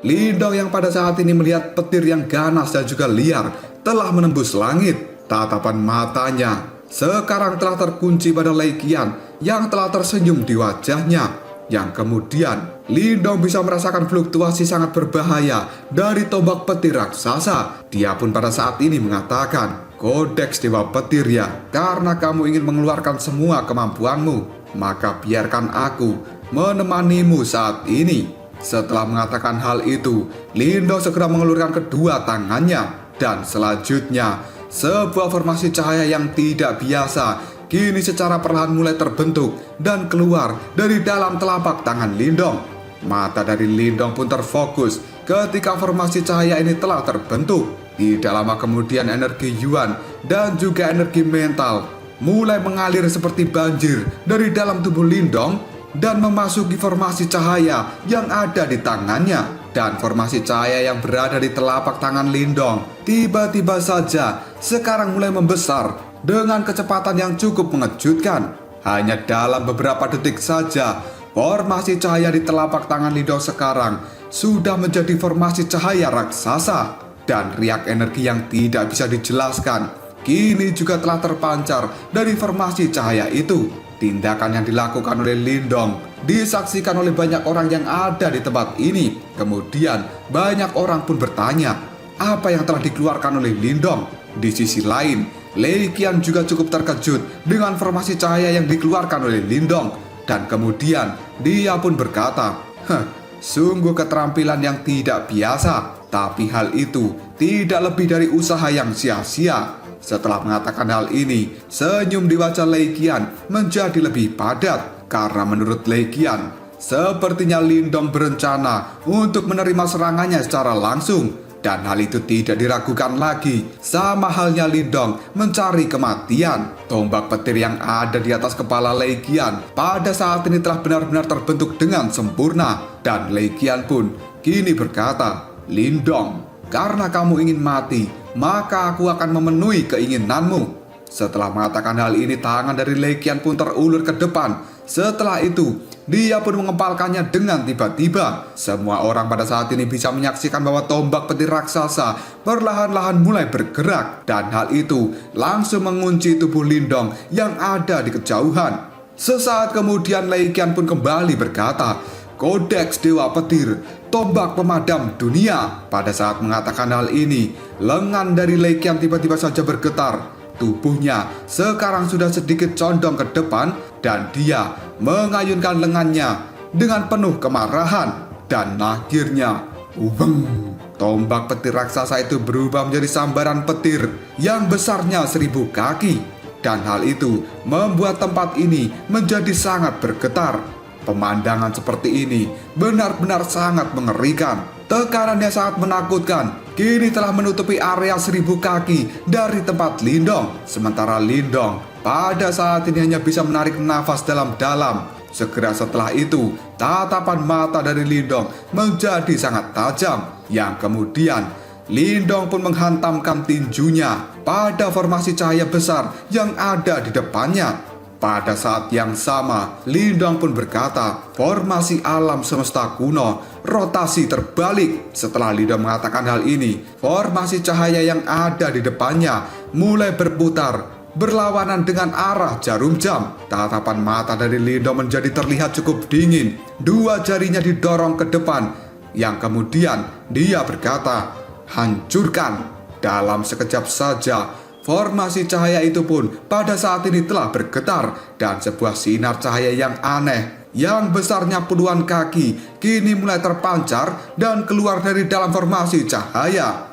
Lindong yang pada saat ini melihat petir yang ganas dan juga liar telah menembus langit. Tatapan matanya sekarang telah terkunci pada Lei Qian yang telah tersenyum di wajahnya. Yang kemudian Lindong bisa merasakan fluktuasi sangat berbahaya dari tombak petir raksasa. Dia pun pada saat ini mengatakan, Kodeks Dewa Petir ya, karena kamu ingin mengeluarkan semua kemampuanmu, maka biarkan aku menemanimu saat ini. Setelah mengatakan hal itu, Lindong segera mengelurkan kedua tangannya. Dan selanjutnya, sebuah formasi cahaya yang tidak biasa kini secara perlahan mulai terbentuk dan keluar dari dalam telapak tangan Lindong. Mata dari Lindong pun terfokus ketika formasi cahaya ini telah terbentuk. Tidak lama kemudian energi Yuan dan juga energi mental mulai mengalir seperti banjir dari dalam tubuh Lindong dan memasuki formasi cahaya yang ada di tangannya. Dan formasi cahaya yang berada di telapak tangan Lindong tiba-tiba saja sekarang mulai membesar dengan kecepatan yang cukup mengejutkan. Hanya dalam beberapa detik saja, formasi cahaya di telapak tangan Lindong sekarang sudah menjadi formasi cahaya raksasa. Dan riak energi yang tidak bisa dijelaskan kini juga telah terpancar dari formasi cahaya itu. Tindakan yang dilakukan oleh Lindong disaksikan oleh banyak orang yang ada di tempat ini. Kemudian banyak orang pun bertanya, apa yang telah dikeluarkan oleh Lindong? Di sisi lain, Lei Qian juga cukup terkejut dengan formasi cahaya yang dikeluarkan oleh Lindong. Dan kemudian dia pun berkata, sungguh keterampilan yang tidak biasa. Tapi hal itu tidak lebih dari usaha yang sia-sia. Setelah mengatakan hal ini, senyum di wajah Lei Qian menjadi lebih padat. Karena menurut Lei Qian, sepertinya Lindong berencana untuk menerima serangannya secara langsung. Dan hal itu tidak diragukan lagi. Sama halnya Lindong mencari kematian. Tombak petir yang ada di atas kepala Lei Qian pada saat ini telah benar-benar terbentuk dengan sempurna. Dan Lei Qian pun kini berkata, "Lindong, karena kamu ingin mati, maka aku akan memenuhi keinginanmu." Setelah mengatakan hal ini, tangan dari Lei Qian pun terulur ke depan. Setelah itu, dia pun mengepalkannya dengan tiba-tiba. Semua orang pada saat ini bisa menyaksikan bahwa tombak petir raksasa perlahan-lahan mulai bergerak. Dan hal itu langsung mengunci tubuh Lindong yang ada di kejauhan. Sesaat kemudian Lei Qian pun kembali berkata, "Kodeks Dewa Petir, tombak pemadam dunia." Pada saat mengatakan hal ini, lengan dari Lei Qian tiba-tiba saja bergetar. Tubuhnya sekarang sudah sedikit condong ke depan dan dia mengayunkan lengannya dengan penuh kemarahan. Dan akhirnya, tombak petir raksasa itu berubah menjadi sambaran petir yang besarnya 1000 kaki. Dan hal itu membuat tempat ini menjadi sangat bergetar. Pemandangan seperti ini benar-benar sangat mengerikan. Tekanannya sangat menakutkan. Kini telah menutupi area 1000 kaki dari tempat Lindong. Sementara Lindong pada saat ini hanya bisa menarik nafas dalam-dalam. Segera setelah itu, tatapan mata dari Lindong menjadi sangat tajam. Yang kemudian Lindong pun menghantamkan tinjunya pada formasi cahaya besar yang ada di depannya. Pada saat yang sama, Lindong pun berkata, "Formasi alam semesta kuno, rotasi terbalik." Setelah Lindong mengatakan hal ini, formasi cahaya yang ada di depannya mulai berputar, berlawanan dengan arah jarum jam. Tatapan mata dari Lindong menjadi terlihat cukup dingin. Dua jarinya didorong ke depan, yang kemudian dia berkata, "Hancurkan." Dalam sekejap saja, formasi cahaya itu pun pada saat ini telah bergetar dan sebuah sinar cahaya yang aneh yang besarnya puluhan kaki kini mulai terpancar dan keluar dari dalam formasi cahaya.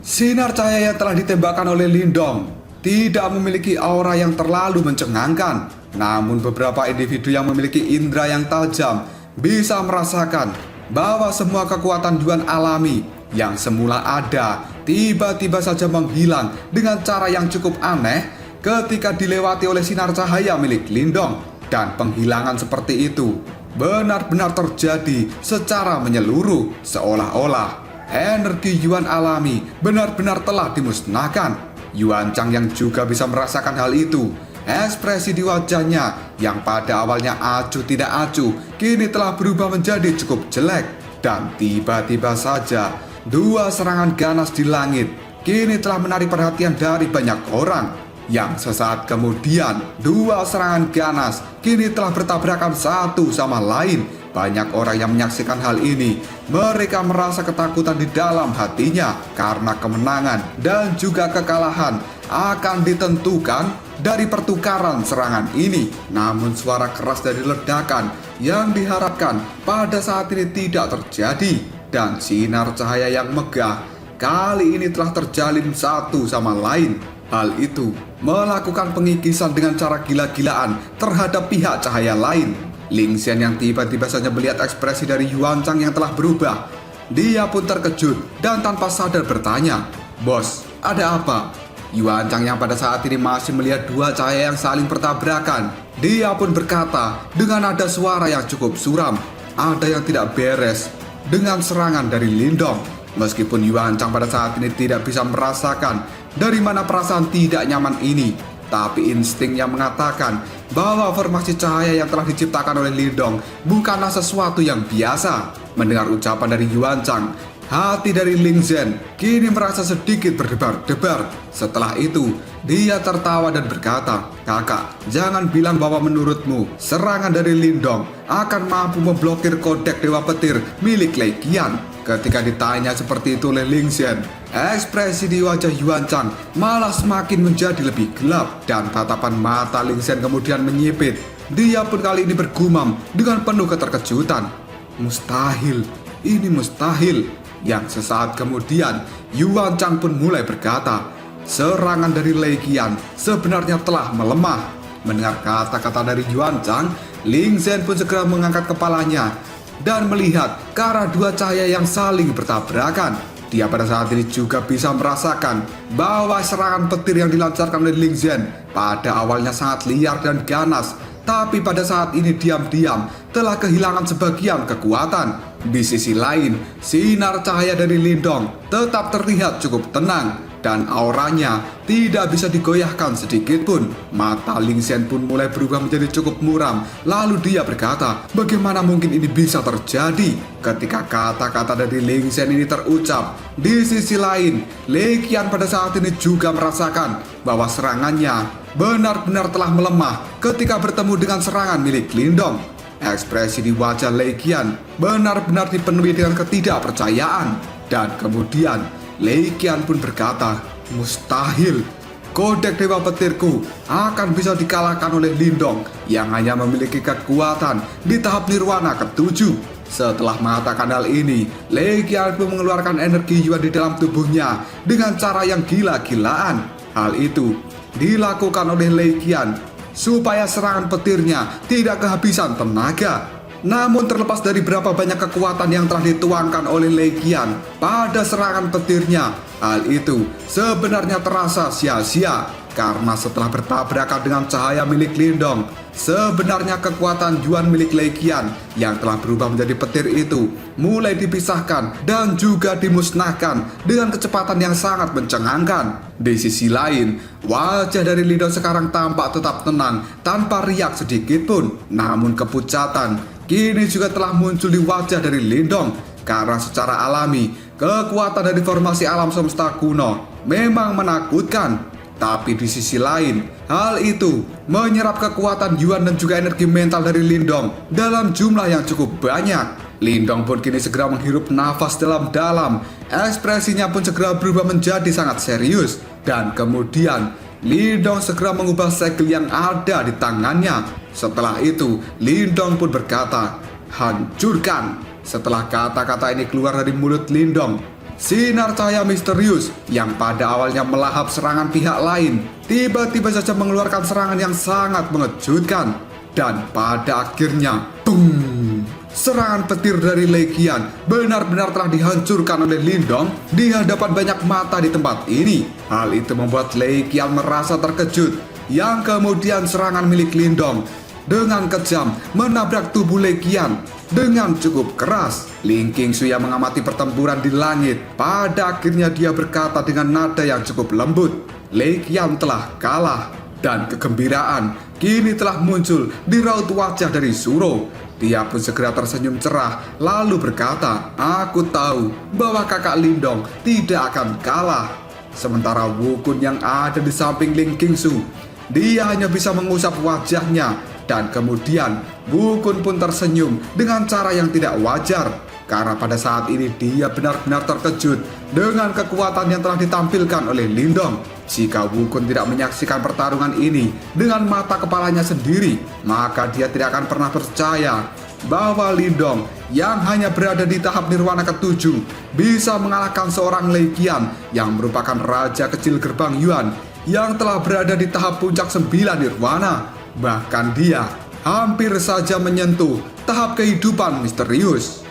Sinar cahaya yang telah ditembakkan oleh Lindong tidak memiliki aura yang terlalu mencengangkan. Namun beberapa individu yang memiliki indera yang tajam bisa merasakan bahwa semua kekuatan Yuan alami yang semula ada tiba-tiba saja menghilang dengan cara yang cukup aneh ketika dilewati oleh sinar cahaya milik Lindong. Dan penghilangan seperti itu benar-benar terjadi secara menyeluruh, seolah-olah energi Yuan alami benar-benar telah dimusnahkan. Yuan Chang yang juga bisa merasakan hal itu. Ekspresi di wajahnya yang pada awalnya acuh tidak acuh kini telah berubah menjadi cukup jelek. Dan tiba-tiba saja dua serangan ganas di langit kini telah menarik perhatian dari banyak orang. Yang sesaat kemudian dua serangan ganas kini telah bertabrakan satu sama lain. Banyak orang yang menyaksikan hal ini. Mereka merasa ketakutan di dalam hatinya karena kemenangan dan juga kekalahan akan ditentukan dari pertukaran serangan ini. Namun suara keras dari ledakan yang diharapkan pada saat ini tidak terjadi. Dan sinar cahaya yang megah kali ini telah terjalin satu sama lain. Hal itu melakukan pengikisan dengan cara gila-gilaan terhadap pihak cahaya lain. Ling Xian yang tiba-tiba saja melihat ekspresi dari Yuan Chang yang telah berubah. Dia pun terkejut dan tanpa sadar bertanya, "Bos, ada apa?" Yuan Chang yang pada saat ini masih melihat dua cahaya yang saling bertabrakan. Dia pun berkata dengan nada suara yang cukup suram, "Ada yang tidak beres dengan serangan dari Lindong." Meskipun Yuan Chang pada saat ini tidak bisa merasakan dari mana perasaan tidak nyaman ini, tapi instingnya mengatakan bahwa formasi cahaya yang telah diciptakan oleh Lindong bukanlah sesuatu yang biasa. Mendengar ucapan dari Yuan Chang, hati dari Ling Zhen kini merasa sedikit berdebar-debar. Setelah itu, dia tertawa dan berkata, "Kakak, jangan bilang bahwa menurutmu serangan dari Lindong akan mampu memblokir kodek Dewa Petir milik Lei Qian." Ketika ditanya seperti itu oleh Ling Zhen, ekspresi di wajah Yuan Chang malah semakin menjadi lebih gelap dan tatapan mata Ling Zhen kemudian menyipit. Dia pun kali ini bergumam dengan penuh keterkejutan, "Mustahil, ini mustahil." Yang sesaat kemudian Yuan Chang pun mulai berkata, "Serangan dari Lei Qian sebenarnya telah melemah." Mendengar kata-kata dari Yuan Chang, Ling Zhen pun segera mengangkat kepalanya dan melihat ke arah dua cahaya yang saling bertabrakan. Dia pada saat ini juga bisa merasakan bahwa serangan petir yang dilancarkan oleh Ling Zhen pada awalnya sangat liar dan ganas, tapi pada saat ini diam-diam telah kehilangan sebagian kekuatan. Di sisi lain, sinar cahaya dari Lindong tetap terlihat cukup tenang dan auranya tidak bisa digoyahkan sedikit pun. Mata Ling Zhen pun mulai berubah menjadi cukup muram. Lalu dia berkata, bagaimana mungkin ini bisa terjadi? Ketika kata-kata dari Ling Zhen ini terucap, di sisi lain, Lei Qian pada saat ini juga merasakan bahwa serangannya benar-benar telah melemah ketika bertemu dengan serangan milik Lindong. Ekspresi di wajah Lei Qian benar-benar dipenuhi dengan ketidakpercayaan. Dan kemudian Lei Qian pun berkata, mustahil, kodek Dewa Petirku akan bisa dikalahkan oleh Lindong yang hanya memiliki kekuatan di tahap nirwana ke-7. Setelah mengatakan hal ini, Lei Qian pun mengeluarkan energi Yuan di dalam tubuhnya dengan cara yang gila-gilaan. Hal itu dilakukan oleh Lei Qian supaya serangan petirnya tidak kehabisan tenaga. Namun terlepas dari berapa banyak kekuatan yang telah dituangkan oleh Lei Qian pada serangan petirnya, hal itu sebenarnya terasa sia-sia. Karena setelah bertabrakan dengan cahaya milik Lindong, sebenarnya kekuatan Yuan milik Lei Qian yang telah berubah menjadi petir itu mulai dipisahkan dan juga dimusnahkan dengan kecepatan yang sangat mencengangkan. Di sisi lain, wajah dari Lindong sekarang tampak tetap tenang tanpa riak sedikit pun. Namun kepucatan kini juga telah muncul di wajah dari Lindong karena secara alami kekuatan dari formasi alam semesta kuno memang menakutkan. Tapi di sisi lain, hal itu menyerap kekuatan Yuan dan juga energi mental dari Lindong dalam jumlah yang cukup banyak. Lindong pun kini segera menghirup nafas dalam-dalam. Ekspresinya pun segera berubah menjadi sangat serius. Dan kemudian Lindong segera mengubah segel yang ada di tangannya. Setelah itu, Lindong pun berkata, hancurkan. Setelah kata-kata ini keluar dari mulut Lindong, sinar cahaya misterius yang pada awalnya melahap serangan pihak lain tiba-tiba saja mengeluarkan serangan yang sangat mengejutkan. Dan pada akhirnya, boom! Serangan petir dari Lei Qian benar-benar telah dihancurkan oleh Lindong di hadapan banyak mata di tempat ini. Hal itu membuat Lei Qian merasa terkejut, yang kemudian serangan milik Lindong dengan kejam menabrak tubuh Lei Qian dengan cukup keras. Ling Qingsu yang mengamati pertempuran di langit, pada akhirnya dia berkata dengan nada yang cukup lembut, Lei Qian telah kalah. Dan kegembiraan kini telah muncul di raut wajah dari Suro. Dia pun segera tersenyum cerah lalu berkata, aku tahu bahwa kakak Lindong tidak akan kalah. Sementara Wukun yang ada di samping Ling Qingsu, dia hanya bisa mengusap wajahnya. Dan kemudian Wukun pun tersenyum dengan cara yang tidak wajar, karena pada saat ini dia benar-benar terkejut dengan kekuatan yang telah ditampilkan oleh Lindong. Jika Wukun tidak menyaksikan pertarungan ini dengan mata kepalanya sendiri, maka dia tidak akan pernah percaya bahwa Lindong yang hanya berada di tahap nirwana ke-7 bisa mengalahkan seorang Lei Qian yang merupakan raja kecil gerbang Yuan yang telah berada di tahap puncak 9 nirwana. Bahkan dia hampir saja menyentuh tahap kehidupan misterius.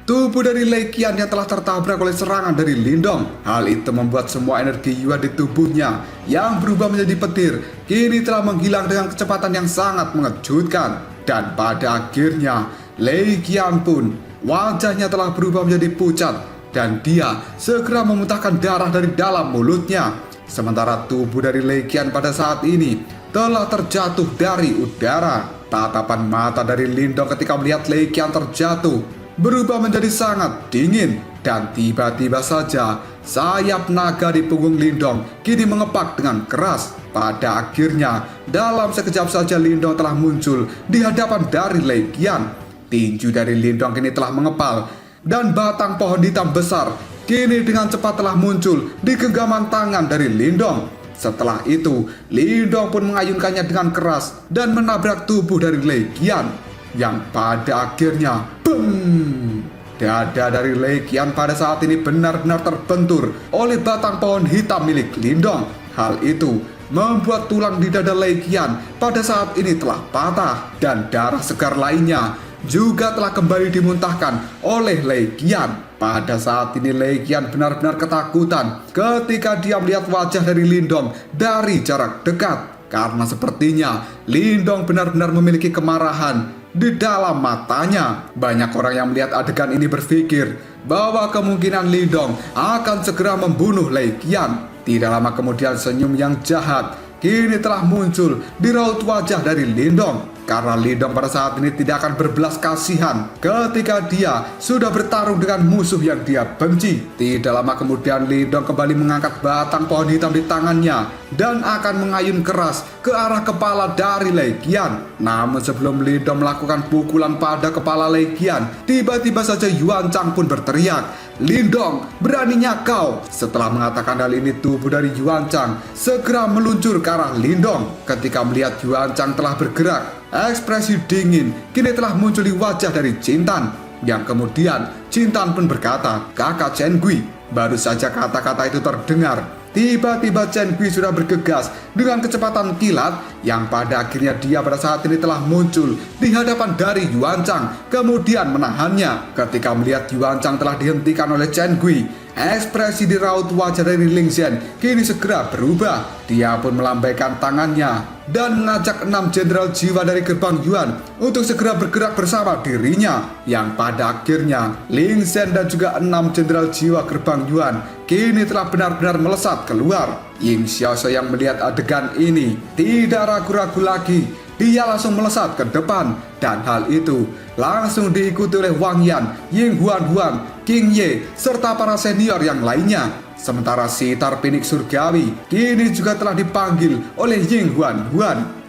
Tubuh dari Lei Qian yang telah tertabrak oleh serangan dari Lindong. Hal itu membuat semua energi Yuan di tubuhnya yang berubah menjadi petir kini telah menghilang dengan kecepatan yang sangat mengejutkan. Dan pada akhirnya Lei Qian pun wajahnya telah berubah menjadi pucat dan dia segera memuntahkan darah dari dalam mulutnya. Sementara tubuh dari Lei Qian pada saat ini telah terjatuh dari udara. Tatapan mata dari Lindong ketika melihat Lei Qian terjatuh berubah menjadi sangat dingin. Dan tiba-tiba saja sayap naga di punggung Lindong kini mengepak dengan keras. Pada akhirnya dalam sekejap saja Lindong telah muncul di hadapan dari Lei Qian. Tinju dari Lindong kini telah mengepal dan batang pohon hitam besar kini dengan cepat telah muncul di genggaman tangan dari Lindong. Setelah itu Lindong pun mengayunkannya dengan keras dan menabrak tubuh dari Lei Qian. yang pada akhirnya beng! Dada dari Lei Qian pada saat ini benar-benar terbentur oleh batang pohon hitam milik Lindong. Hal itu membuat tulang di dada Lei Qian pada saat ini telah patah dan darah segar lainnya juga telah kembali dimuntahkan oleh Lei Qian. Pada saat ini Lei Qian benar-benar ketakutan ketika dia melihat wajah dari Lindong dari jarak dekat. Karena sepertinya Lindong benar-benar memiliki kemarahan di dalam matanya. Banyak orang yang melihat adegan ini berpikir bahwa kemungkinan Lindong akan segera membunuh Lei Qian. Tidak lama kemudian senyum yang jahat kini telah muncul di raut wajah dari Lindong. Karena Lindong pada saat ini tidak akan berbelas kasihan ketika dia sudah bertarung dengan musuh yang dia benci. Tidak lama kemudian Lindong kembali mengangkat batang pohon hitam di tangannya dan akan mengayun keras ke arah kepala dari Lei Qian. Namun sebelum Lindong melakukan pukulan pada kepala Lei Qian, tiba-tiba saja Yuan Chang pun berteriak, "Lindong, beraninya kau!" Setelah mengatakan hal ini, tubuh dari Yuan Chang segera meluncur ke arah Lindong. Ketika melihat Yuan Chang telah bergerak, ekspresi dingin kini telah muncul di wajah dari Jintan. Yang kemudian Jintan pun berkata, "Kakak Chen Gui." Baru saja kata-kata itu terdengar, tiba-tiba Chen Gui sudah bergegas dengan kecepatan kilat yang pada akhirnya dia pada saat ini telah muncul di hadapan dari Yuan Chang kemudian menahannya. Ketika melihat Yuan Chang telah dihentikan oleh Chen Gui, ekspresi di raut wajah dari Ling Xian kini segera berubah. Dia pun melambaikan tangannya dan mengajak 6 jenderal jiwa dari gerbang Yuan untuk segera bergerak bersama dirinya. Yang pada akhirnya Ling Xian dan juga 6 jenderal jiwa gerbang Yuan kini telah benar-benar melesat keluar. Ying Xiaoshe yang melihat adegan ini tidak ragu-ragu lagi. Dia langsung melesat ke depan dan hal itu langsung diikuti oleh Wang Yan, Ying Huan, King Ye, serta para senior yang lainnya. Sementara sitar pinik surgawi kini juga telah dipanggil oleh Ying Huan.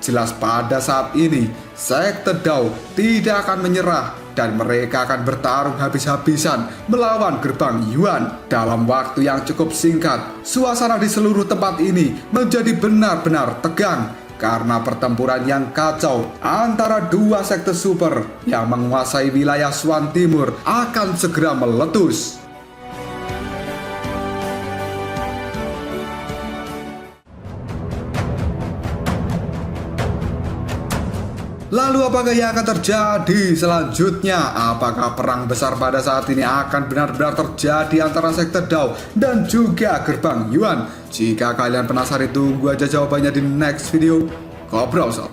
Jelas pada saat ini Sekte Dao tidak akan menyerah dan mereka akan bertarung habis-habisan melawan gerbang Yuan. Dalam waktu yang cukup singkat, suasana di seluruh tempat ini menjadi benar-benar tegang karena pertempuran yang kacau antara dua sekte super yang menguasai wilayah Swan Timur akan segera meletus. Lalu apakah yang akan terjadi selanjutnya? Apakah perang besar pada saat ini akan benar-benar terjadi antara sekte Dao dan juga gerbang Yuan? Jika kalian penasaran, tunggu aja jawabannya di next video. Ngobrol sob.